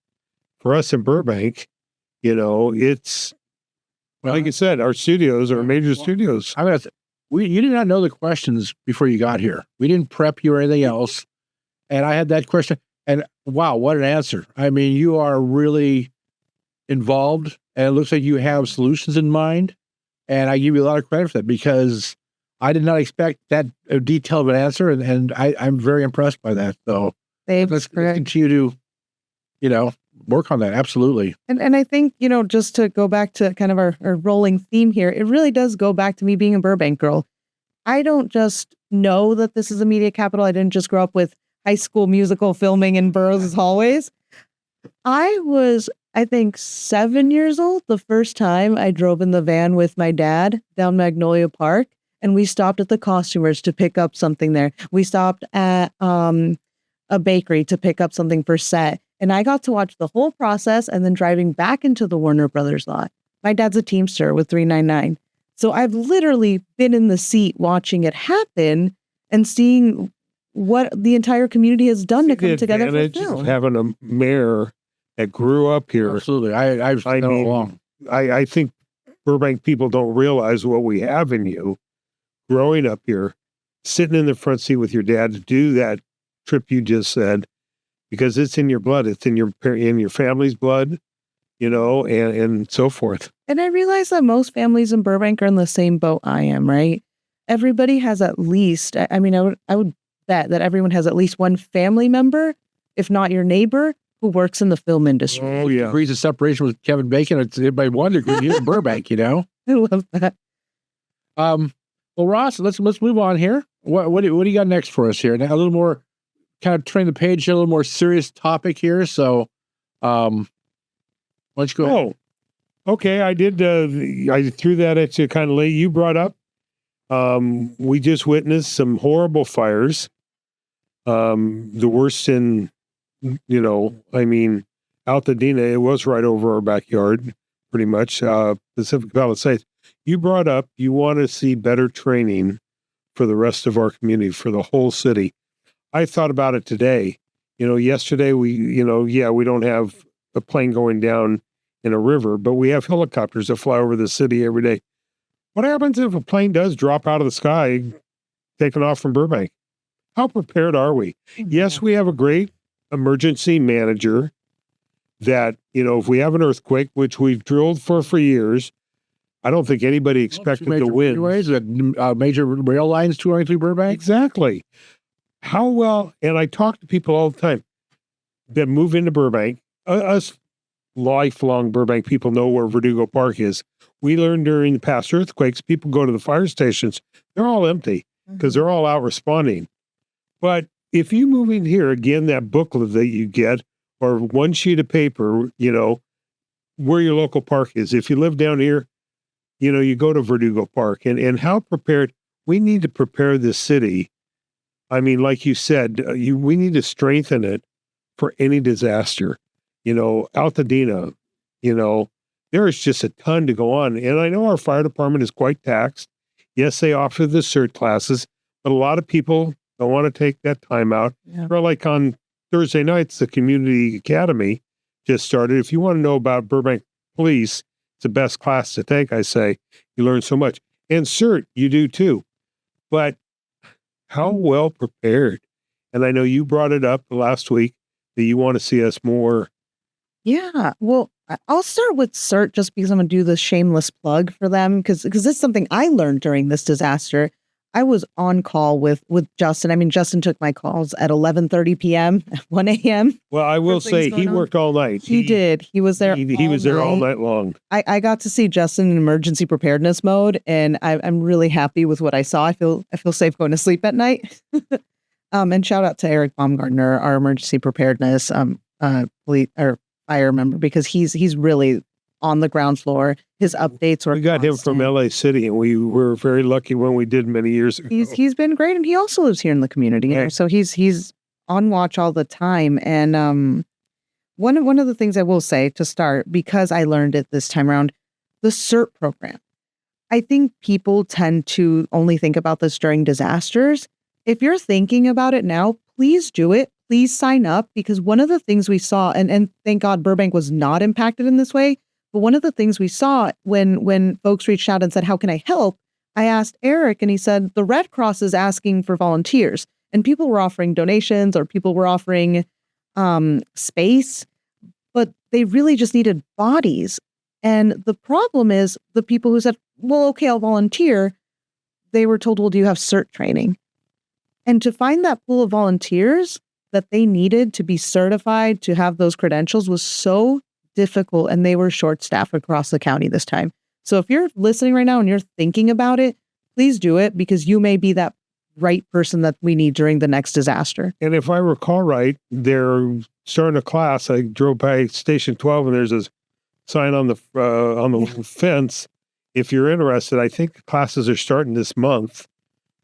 for us in Burbank, it's like I said, our studios are major studios. You did not know the questions before you got here. We didn't prep you or anything else. And I had that question, and wow, what an answer. I mean, you are really involved, and it looks like you have solutions in mind. And I give you a lot of credit for that, because I did not expect that detailed of an answer, and I'm very impressed by that. So let's continue to, work on that. Absolutely. And I think, just to go back to kind of our rolling theme here, it really does go back to me being a Burbank girl. I don't just know that this is a media capital. I didn't just grow up with high school musical filming in Burroughs' hallways. I was, I think, 7 years old the first time I drove in the van with my dad down Magnolia Park, and we stopped at the costumers to pick up something there. We stopped at a bakery to pick up something for set. And I got to watch the whole process, and then driving back into the Warner Brothers lot. My dad's a Teamster with 399. So I've literally been in the seat watching it happen and seeing what the entire community has done to come together for film. Having a mayor that grew up here. Absolutely. I've seen it along. I think Burbank people don't realize what we have in you. Growing up here, sitting in the front seat with your dad to do that trip you just said, because it's in your blood. It's in your family's blood, and so forth. And I realize that most families in Burbank are in the same boat I am, right? Everybody has at least, I would bet that everyone has at least one family member, if not your neighbor, who works in the film industry. Oh, yeah. Degrees of separation with Kevin Bacon. It's by 1 degree here in Burbank, I love that. Well, Ross, let's move on here. What do you got next for us here? Now, a little more, kind of turning the page, a little more serious topic here. So, why don't you go ahead? Oh, okay. I did. I threw that at you kind of late. You brought up, we just witnessed some horrible fires. The worst in, Altadena, it was right over our backyard, pretty much, Pacific Palisades. You brought up, you want to see better training for the rest of our community, for the whole city. I thought about it today. Yesterday we don't have a plane going down in a river, but we have helicopters that fly over the city every day. What happens if a plane does drop out of the sky, taking off from Burbank? How prepared are we? Yes, we have a great emergency manager that, if we have an earthquake, which we've drilled for years, I don't think anybody expected the wind. Major rail lines touring through Burbank? Exactly. How well, and I talk to people all the time that move into Burbank. Us lifelong Burbank people know where Verdugo Park is. We learned during the past earthquakes, people go to the fire stations. They're all empty because they're all out responding. But if you move in here, again, that booklet that you get, or one sheet of paper, where your local park is. If you live down here, you go to Verdugo Park. And how prepared, we need to prepare this city. I mean, like you said, we need to strengthen it for any disaster. Altadena, there is just a ton to go on. And I know our fire department is quite taxed. Yes, they offer the CERT classes, but a lot of people don't want to take that time out. Yeah. Or like on Thursday nights, the Community Academy just started. If you want to know about Burbank Police, it's the best class to take, I say. You learn so much. And CERT, you do too. But how well prepared? And I know you brought it up last week that you want to see us more. Yeah. Well, I'll start with CERT just because I'm going to do the shameless plug for them because it's something I learned during this disaster. I was on call with Justin. I mean, Justin took my calls at 11:30 p.m., 1 a.m. Well, I will say he worked all night. He did. He was there. He was there all night long. I got to see Justin in emergency preparedness mode, and I'm really happy with what I saw. I feel safe going to sleep at night. And shout out to Eric Baumgartner, our emergency preparedness fire member, because he's really on the ground floor. His updates were We got him from constant. LA City, and we were very lucky when we did many years ago. He's been great, and he also lives here in the community. Yeah. So he's on watch all the time. And one of the things I will say to start, because I learned it this time around, the CERT program. I think people tend to only think about this during disasters. If you're thinking about it now, please do it. Please sign up, because one of the things we saw, and thank God Burbank was not impacted in this way, but one of the things we saw when folks reached out and said, how can I help? I asked Eric, and he said, the Red Cross is asking for volunteers, and people were offering donations, or people were offering space, but they really just needed bodies. And the problem is the people who said, well, okay, I'll volunteer, they were told, well, do you have CERT training? And to find that pool of volunteers that they needed to be certified, to have those credentials, was so difficult, and they were short-staffed across the county this time. So if you're listening right now and you're thinking about it, please do it, because you may be that right person that we need during the next disaster. And if I recall right, they're starting a class. I drove by Station 12, and there's a sign on the fence. If you're interested, I think the classes are starting this month,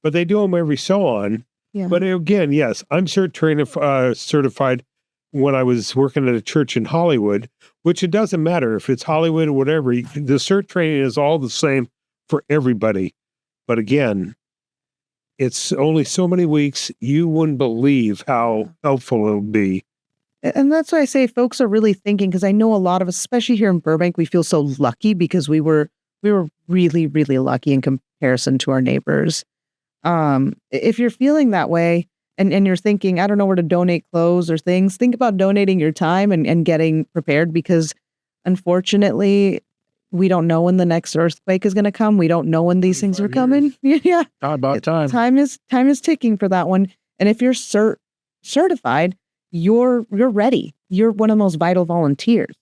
but they do them every so on. Yeah. But again, yes, I'm certified when I was working at a church in Hollywood, which it doesn't matter if it's Hollywood or whatever. The cert training is all the same for everybody. But again, it's only so many weeks. You wouldn't believe how helpful it'll be. And that's why I say folks are really thinking, because I know a lot of us, especially here in Burbank, we feel so lucky because we were really, really lucky in comparison to our neighbors. If you're feeling that way and you're thinking, I don't know where to donate clothes or things, think about donating your time and getting prepared, because unfortunately, we don't know when the next earthquake is going to come. We don't know when these things are coming. Yeah. About time. Time is ticking for that one. And if you're certified, you're ready. You're one of the most vital volunteers.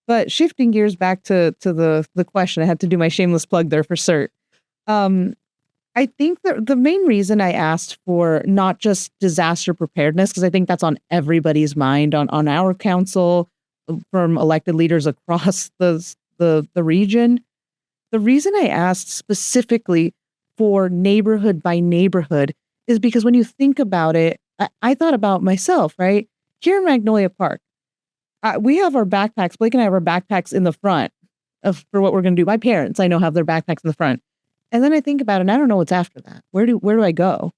But shifting gears back to the question, I had to do my shameless plug there for CERT. I think the main reason I asked for not just disaster preparedness, because I think that's on everybody's mind, on our council, from elected leaders across the region. The reason I asked specifically for neighborhood by neighborhood is because when you think about it, I thought about myself, right? Here in Magnolia Park, we have our backpacks. Blake and I have our backpacks in the front for what we're going to do. My parents, I know, have their backpacks in the front. And then I think about it, and I don't know what's after that. Where do I go?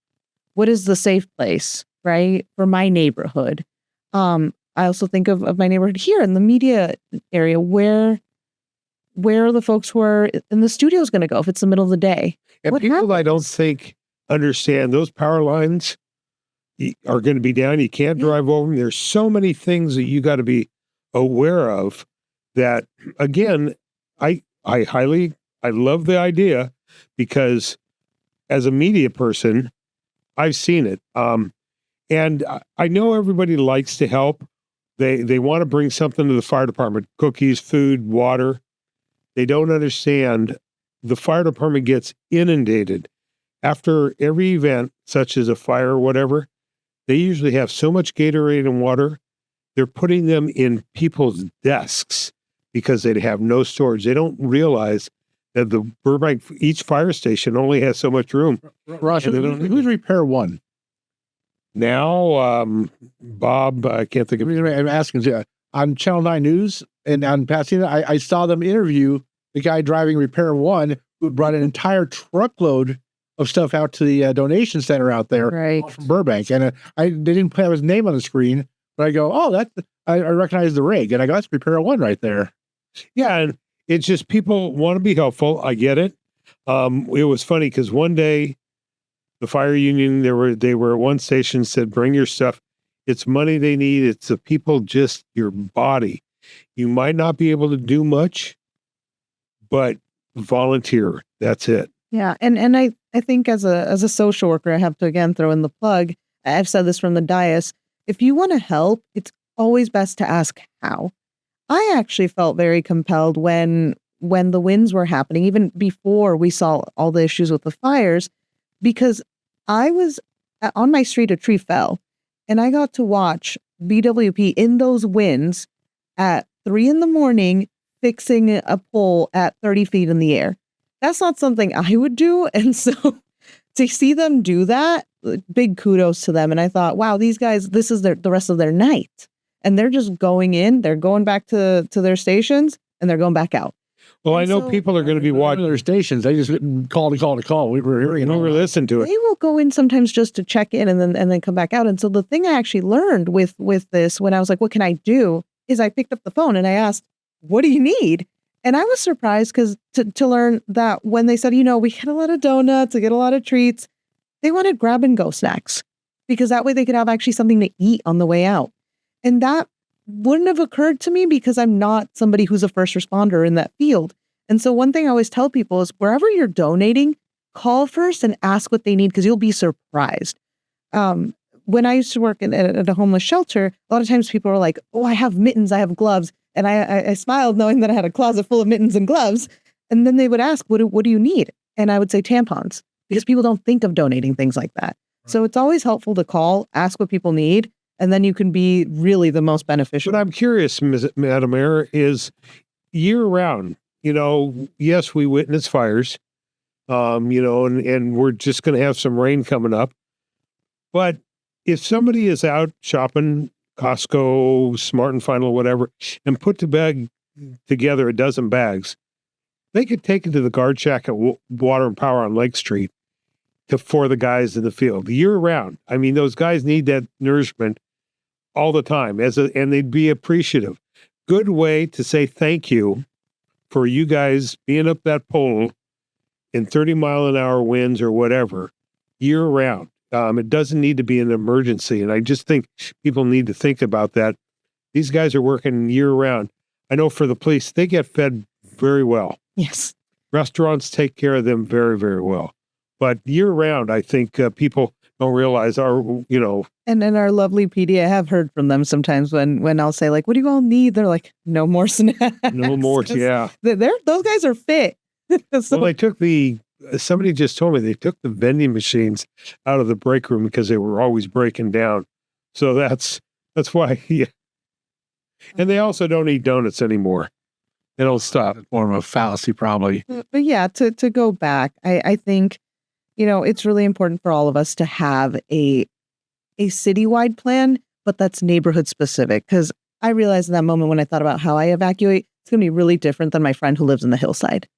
What is the safe place, right, for my neighborhood? I also think of my neighborhood here in the media area. Where are the folks who are in the studios going to go if it's the middle of the day? And What people I don't happens? think understand those power lines are going to be down. You can't drive over them. There's so many things that you got to be aware of that, again, I love the idea, because as a media person, I've seen it. And I know everybody likes to help. They want to bring something to the fire department, cookies, food, water. They don't understand the fire department gets inundated. After every event, such as a fire or whatever, they usually have so much Gatorade and water, they're putting them in people's desks because they have no storage. They don't realize that the Burbank, each fire station only has so much room. Ross, And they don't- who's Repair One? Now, Bob, I can't think The of reason I'm asking is on Channel 9 News and on Pasadena, I saw them interview the guy driving Repair One, who brought an entire truckload of stuff out to the donation center out there Right. from Burbank. And they didn't have his name on the screen, but I go, oh, I recognize the rig. And I go, that's Repair One right there. Yeah, and it's just people want to be helpful. I get it. It was funny because one day the fire union, they were at one station, said, bring your stuff. It's money they need. It's the people, just your body. You might not be able to do much, but volunteer. That's it. Yeah. And I think as a social worker, I have to again throw in the plug. I've said this from the dais. If you want to help, it's always best to ask how. I actually felt very compelled when the winds were happening, even before we saw all the issues with the fires, because I was on my street, a tree fell, and I got to watch BWP in those winds at 3 a.m, fixing a pole at 30 feet in the air. That's not something I would do. And so to see them do that, big kudos to them. And I thought, wow, these guys, this is the rest of their night. And they're just going in, they're going back to their stations, and they're going back out. Well, And I know so- people are going to be watching. their stations. They just call to call. We were hearing. Never listen to it. They will go in sometimes just to check in and then come back out. And so the thing I actually learned with this when I was like, what can I do? Is I picked up the phone and I asked, what do you need? And I was surprised because to learn that when they said, we get a lot of donuts, we get a lot of treats, they wanted grab and go snacks because that way they could have actually something to eat on the way out. And that wouldn't have occurred to me because I'm not somebody who's a first responder in that field. And so one thing I always tell people is wherever you're donating, call first and ask what they need because you'll be surprised. When I used to work at a homeless shelter, a lot of times people were like, oh, I have mittens, I have gloves. And I smiled knowing that I had a closet full of mittens and gloves. And then they would ask, what do you need? And I would say tampons because people don't think of donating things like that. So it's always helpful to call, ask what people need, and then you can be really the most beneficial. But I'm curious, Madam Mayor, is year round, yes, we witness fires, and we're just going to have some rain coming up. But if somebody is out shopping, Costco, Smart and Final, whatever, and put together a dozen bags, they could take it to the guard shack at Water and Power on Lake Street for the guys in the field year round. I mean, those guys need that nourishment all the time and they'd be appreciative. Good way to say thank you for you guys being up that pole in 30-mile-an-hour winds or whatever year round. It doesn't need to be an emergency. And I just think people need to think about that. These guys are working year round. I know for the police, they get fed very well. Yes. Restaurants take care of them very, very well. But year round, I think people don't realize And then our lovely PD, I have heard from them sometimes when I'll say, like, what do you all need? They're like, no more snacks. no more. Yeah. Those guys are fit. So- Well, they took somebody just told me they took the vending machines out of the break room because they were always breaking down. So that's why. Yeah. And they also don't eat donuts anymore. They don't stop. Form of fallacy, probably. But yeah, to go back, I think, it's really important for all of us to have a citywide plan, but that's neighborhood specific. Because I realized in that moment when I thought about how I evacuate, it's going to be really different than my friend who lives in the hillside.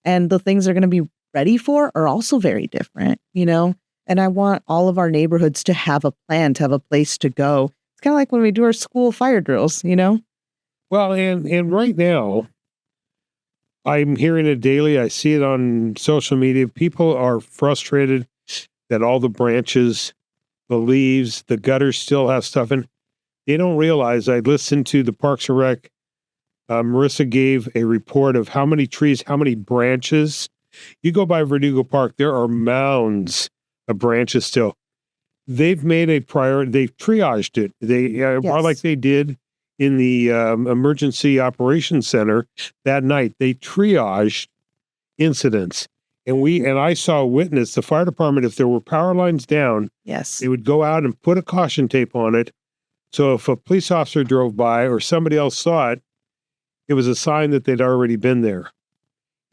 And the things they're going to be ready for are also very different, And I want all of our neighborhoods to have a plan, to have a place to go. It's kind of like when we do our school fire drills, Well, and right now, I'm hearing it daily. I see it on social media. People are frustrated that all the branches, the leaves, the gutters still have stuff in. They don't realize I listened to the Parks and Rec. Marissa gave a report of how many trees, how many branches. You go by Verdugo Park, there are mounds of branches still. They've made a priority. They've triaged it. They are like they did in the Emergency Operations Center that night. They triaged incidents. And I saw a witness, the fire department, if there were power lines down, Yes. they would go out and put a caution tape on it. So if a police officer drove by or somebody else saw it, it was a sign that they'd already been there.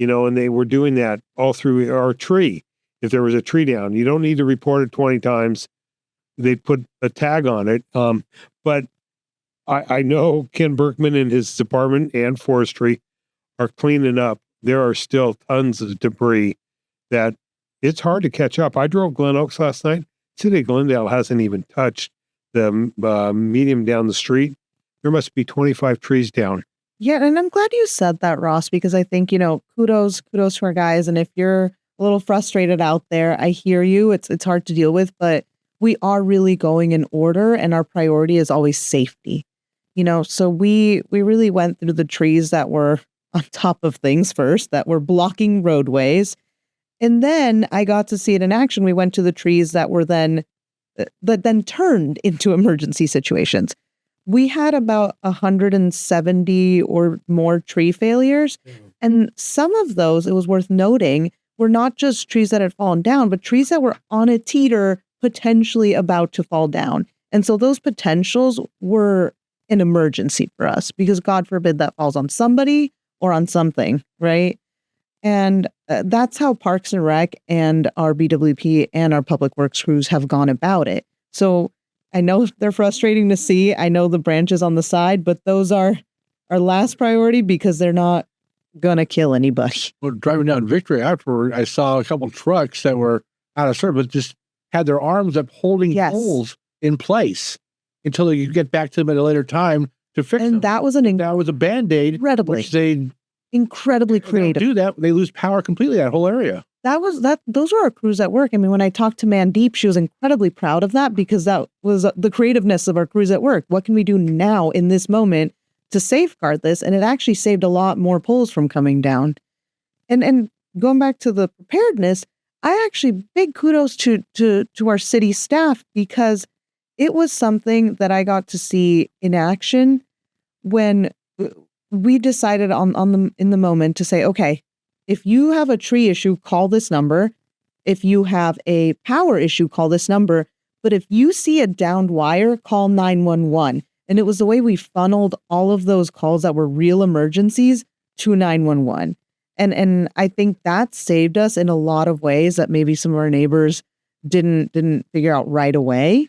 And they were doing that all through our tree. If there was a tree down, you don't need to report it 20 times. They put a tag on it. But I know Ken Berkman and his department and forestry are cleaning up. There are still tons of debris that it's hard to catch up. I drove Glen Oaks last night. City of Glendale hasn't even touched the medium down the street. There must be 25 trees down. Yeah, and I'm glad you said that, Ross, because I think, kudos to our guys. And if you're a little frustrated out there, I hear you. It's hard to deal with, but we are really going in order and our priority is always safety. So we really went through the trees that were on top of things first, that were blocking roadways. And then I got to see it in action. We went to the trees that were then turned into emergency situations. We had about 170 or more tree failures. And some of those, it was worth noting, were not just trees that had fallen down, but trees that were on a teeter, potentially about to fall down. And so those potentials were an emergency for us because God forbid that falls on somebody or on something, right? And that's how Parks and Rec and our BWP and our public works crews have gone about it. So I know they're frustrating to see. I know the branches on the side, but those are our last priority because they're not going to kill anybody. Well, driving down Victory afterward, I saw a couple trucks that were out of service, just had their arms up holding poles in place until they could get back to them at a later time to fix them. And that was that was a Band-Aid, which they incredibly creative. Do that, they lose power completely, that whole area. Those were our crews at work. I mean, when I talked to Mandeep, she was incredibly proud of that because that was the creativeness of our crews at work. What can we do now in this moment to safeguard this? And it actually saved a lot more poles from coming down. And going back to the preparedness, I actually big kudos to our city staff because it was something that I got to see in action when we decided in the moment to say, okay, if you have a tree issue, call this number. If you have a power issue, call this number. But if you see a downed wire, call 911. And it was the way we funneled all of those calls that were real emergencies to 911. And I think that saved us in a lot of ways that maybe some of our neighbors didn't figure out right away.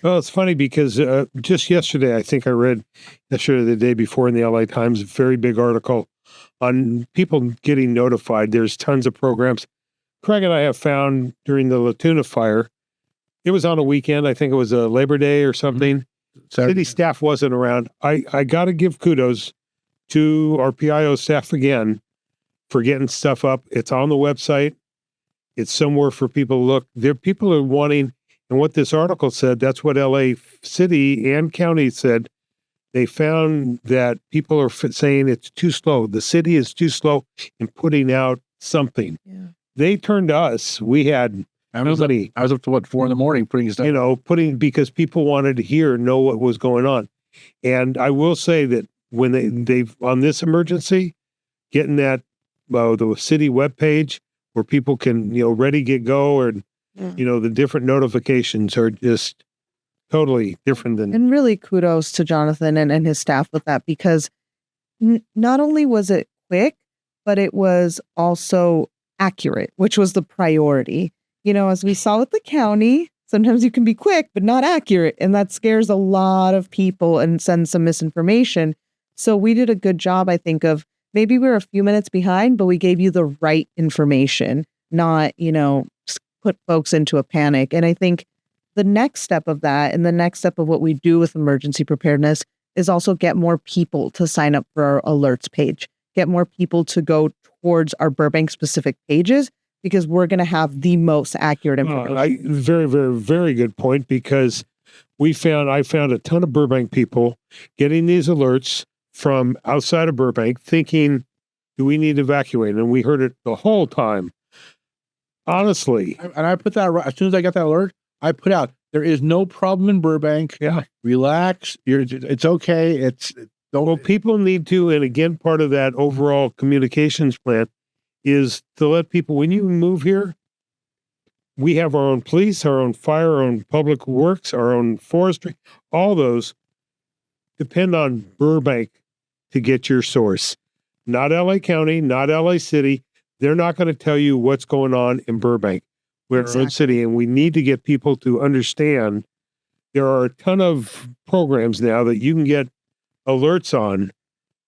Well, it's funny because just yesterday, I think I read yesterday or the day before in the LA Times, a very big article on people getting notified. There's tons of programs. Craig and I have found during the La Tuna fire, it was on a weekend. I think it was a Labor Day or something. City staff wasn't around. I got to give kudos to our PIO staff again for getting stuff up. It's on the website. It's somewhere for people to look. People are wanting, and what this article said, that's what LA City and County said. They found that people are saying it's too slow. The city is too slow in putting out something. Yeah. They turned to us. We had I was up to 4 a.m. putting stuff. Because people wanted to know what was going on. And I will say that when they've on this emergency, getting that the city webpage where people can ready, get, go, or the different notifications are just totally different than. And really kudos to Jonathan and his staff with that because not only was it quick, but it was also accurate, which was the priority. As we saw with the county, sometimes you can be quick, but not accurate. And that scares a lot of people and sends some misinformation. So we did a good job, I think, of maybe we were a few minutes behind, but we gave you the right information, not, put folks into a panic. And I think the next step of that and the next step of what we do with emergency preparedness is also get more people to sign up for our alerts page, get more people to go towards our Burbank specific pages, because we're going to have the most accurate information. Very, very, very good point, because I found a ton of Burbank people getting these alerts from outside of Burbank thinking, do we need to evacuate? And we heard it the whole time. Honestly. And I put that, as soon as I got that alert, I put out, there is no problem in Burbank. Yeah. Relax. It's okay. Well, people need to, and again, part of that overall communications plan is to let people, when you move here, we have our own police, our own fire, our own public works, our own forestry, all those depend on Burbank to get your source. Not LA County, not LA City. They're not going to tell you what's going on in Burbank. We're our own city, and we need to get people to understand there are a ton of programs now that you can get alerts on,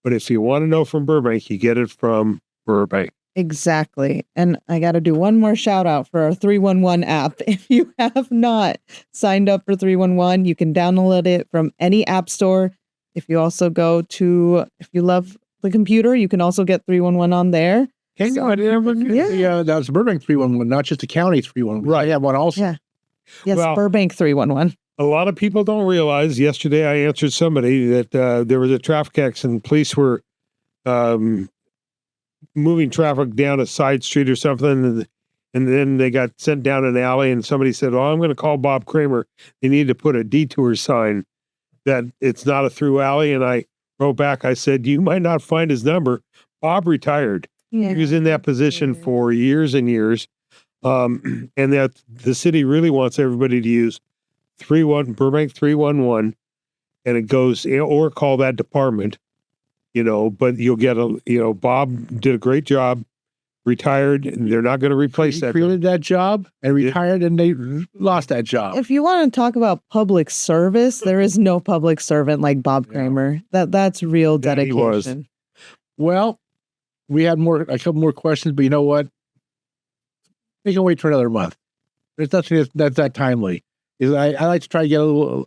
but if you want to know from Burbank, you get it from Burbank. Exactly. And I got to do one more shout out for our 311 app. If you have not signed up for 311, you can download it from any app store. If you also if you love the computer, you can also get 311 on there. That's Burbank 311, not just the county 311. Right. Yeah, one also. Yeah. Yes, well, Burbank 311. A lot of people don't realize, yesterday I answered somebody that there was a traffic accident. Police were moving traffic down a side street or something, and then they got sent down an alley, and somebody said, "Oh, I'm going to call Bob Kramer. They need to put a detour sign that it's not a through alley." And I wrote back, I said, "You might not find his number. Bob retired. Yeah. He was in that position for years and years, and that the city really wants everybody to use Burbank 311, and it goes, or call that department, but you'll get Bob did a great job, retired, and they're not going to replace He that. created that job and retired, and they lost that job. If you want to talk about public service, there is no public servant like Bob Yeah. Kramer. That's real Yeah, he was. dedication. Well, we had a couple more questions, but you know what? We can wait for another month. There's nothing that's that timely. I like to try to get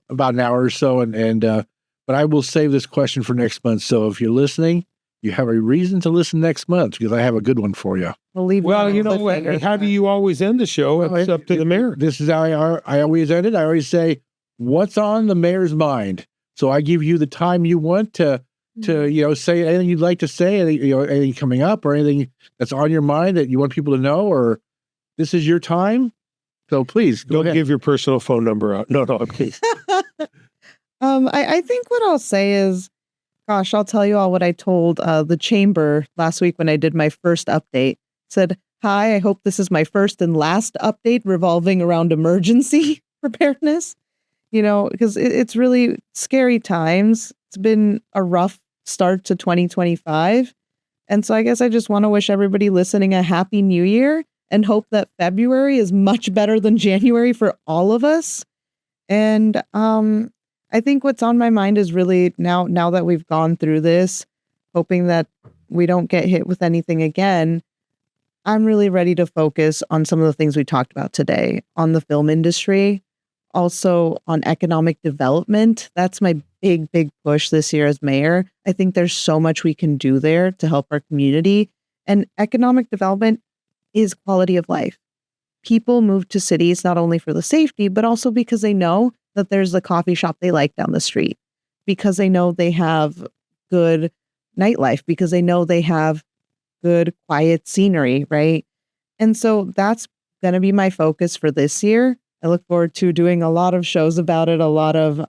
about an hour or so, but I will save this question for next month. So if you're listening, you have a reason to listen next month because I have a good one for you. We'll leave. Well, it on a cliffhanger. how do you always end the show? It's up to the mayor. This is how I always end it. I always say, "What's on the mayor's mind?" So I give you the time you want to say anything you'd like to say, anything coming up or anything that's on your mind that you want people to know, or this is your time. So please go Don't ahead. give your personal phone number out. No, please. I think what I'll say is, gosh, I'll tell you all what I told the chamber last week when I did my first update. Said, "Hi, I hope this is my first and last update revolving around emergency preparedness." Because it's really scary times. It's been a rough start to 2025. And so I guess I just want to wish everybody listening a happy new year and hope that February is much better than January for all of us. And I think what's on my mind is really now that we've gone through this, hoping that we don't get hit with anything again. I'm really ready to focus on some of the things we talked about today, on the film industry, also on economic development. That's my big push this year as mayor. I think there's so much we can do there to help our community. And economic development is quality of life. People move to cities not only for the safety, but also because they know that there's the coffee shop they like down the street, because they know they have good nightlife, because they know they have good quiet scenery, right? And so that's going to be my focus for this year. I look forward to doing a lot of shows about it, a lot of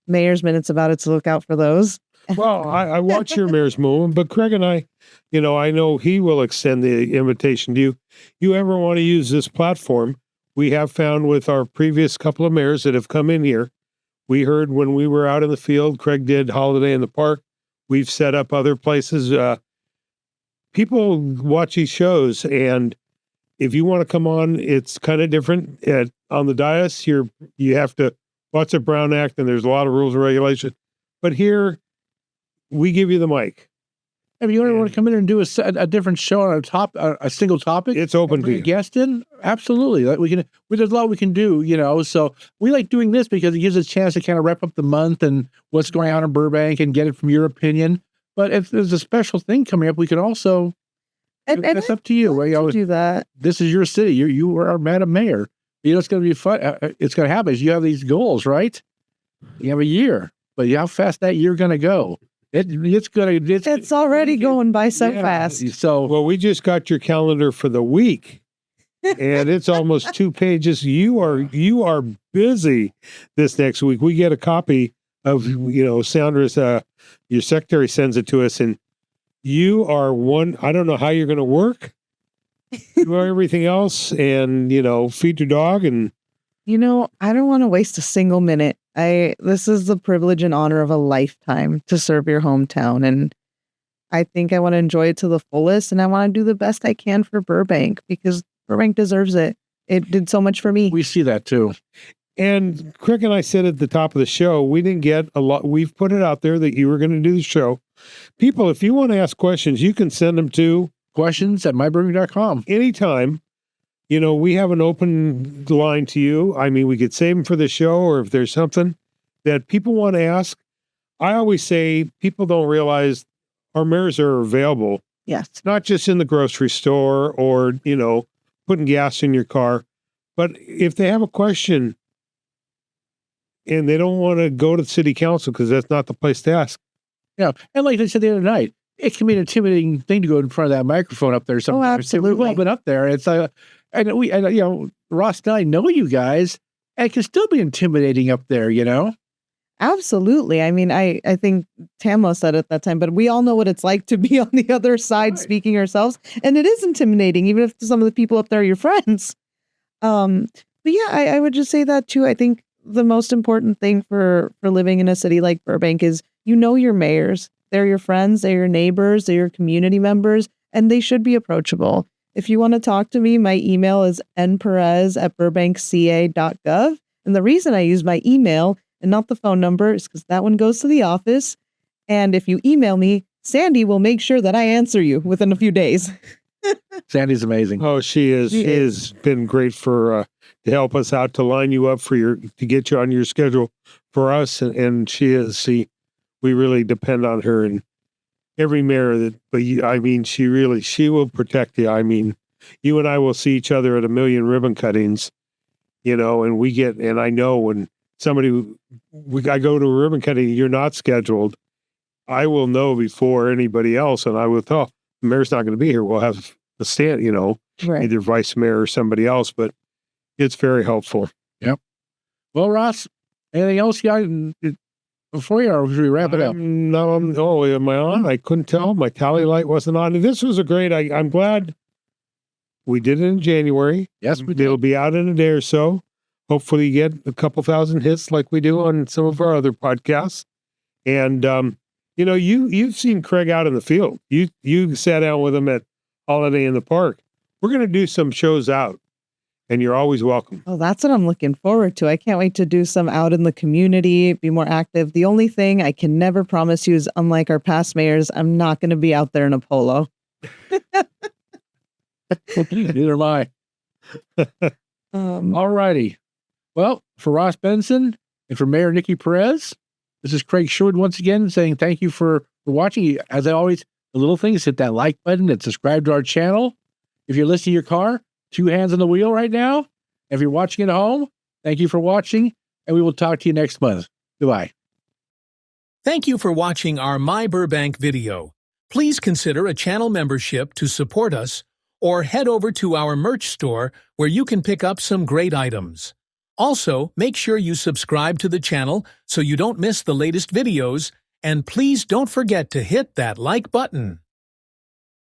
mayor's minutes about it, so look out for those. Well, I watch your mayor's movement, but Craig and I know he will extend the invitation to you. You ever want to use this platform? We have found with our previous couple of mayors that have come in here, we heard when we were out in the field, Craig did Holiday in the Park. We've set up other places. People watch these shows, and if you want to come on, it's kind of different. On the dais, you have to watch the Brown Act, and there's a lot of rules and regulations. But here, we give you the mic. If you want to come in and do a different show on a single topic, It's open to bring a you. guest in, absolutely. There's a lot we can do, So we like doing this because it gives us a chance to kind of wrap up the month and what's going on in Burbank and get it from your opinion. But if there's a special thing coming up, we can also. And that's up to you. do that. This is your city. You are Madam Mayor. It's going to be fun. It's going to happen. You have these goals, right? You have a year, but how fast that year going to go? It's already going by so fast. So Well, we just got your calendar for the week, and it's almost 2 pages. You are busy this next week. We get a copy of Sandra's. Your secretary sends it to us, and you are one. I don't know how you're going to work. Do everything else, and feed your dog, and I don't want to waste a single minute. This is the privilege and honor of a lifetime to serve your hometown. And I think I want to enjoy it to the fullest. And I want to do the best I can for Burbank because Burbank deserves it. It did so much for me. we see that too. And Craig and I said at the top of the show, we didn't get a lot. We've put it out there that you were going to do the show. People, if you want to ask questions, you can send them to Questions@myburbank.com. anytime. We have an open line to you. I mean, we could save them for the show, or if there's something that people want to ask. I always say people don't realize our mayors are available, Yes. not just in the grocery store or, putting gas in your car, but if they have a question and they don't want to go to the city council because that's not the place to ask. Yeah. And like I said the other night, it can be an intimidating thing to go in front of that microphone up there. Sometimes. absolutely. We've all been up there. It's Ross and I know you guys, and it can still be intimidating up there, Absolutely. I mean, I think Tamla said it that time, but we all know what it's like to be on the other side Right. speaking ourselves. And it is intimidating, even if some of the people up there are your friends. But yeah, I would just say that too. I think the most important thing for living in a city like Burbank is your mayors. They're your friends, they're your neighbors, they're your community members, and they should be approachable. If you want to talk to me, my email is nperez@burbankca.gov. And the reason I use my email and not the phone number is because that one goes to the office. And if you email me, Sandy will make sure that I answer you within a few days. Sandy's amazing. Oh, she is. She has been great for to help us out, to line you up to get you on your schedule for us, and she is. We really depend on her in every mayor she will protect you. I mean, you and I will see each other at a million ribbon cuttings, and I know when I go to a ribbon cutting, you're not scheduled, I will know before anybody else, and I will tell the mayor's not going to be here. We'll have a stand, Right. either vice mayor or somebody else, but it's very helpful. Yep. Well, Ross, anything else you got before you, or should we wrap it up? No, am I on? I couldn't tell. My tally light wasn't on. This was I'm glad we did it in January. Yes, we did. It'll be out in a day or so. Hopefully you get a couple thousand hits like we do on some of our other podcasts. And, you've seen Craig out in the field. You sat down with him at Holiday in the Park. We're going to do some shows out, and you're always welcome. Oh, that's what I'm looking forward to. I can't wait to do some out in the community, be more active. The only thing I can never promise you is, unlike our past mayors, I'm not going to be out there in a polo. Neither am I. All righty. Well, for Ross Benson and for Mayor Nikki Perez, this is Craig Sherwood once again saying thank you for watching. As I always, the little thing is hit that like button and subscribe to our channel. If you're listening to your car, 2 hands on the wheel right now. If you're watching at home, thank you for watching, and we will talk to you next month. Goodbye. Thank you for watching our My Burbank video. Please consider a channel membership to support us, or head over to our merch store where you can pick up some great items. Also, make sure you subscribe to the channel so you don't miss the latest videos, and please don't forget to hit that like button.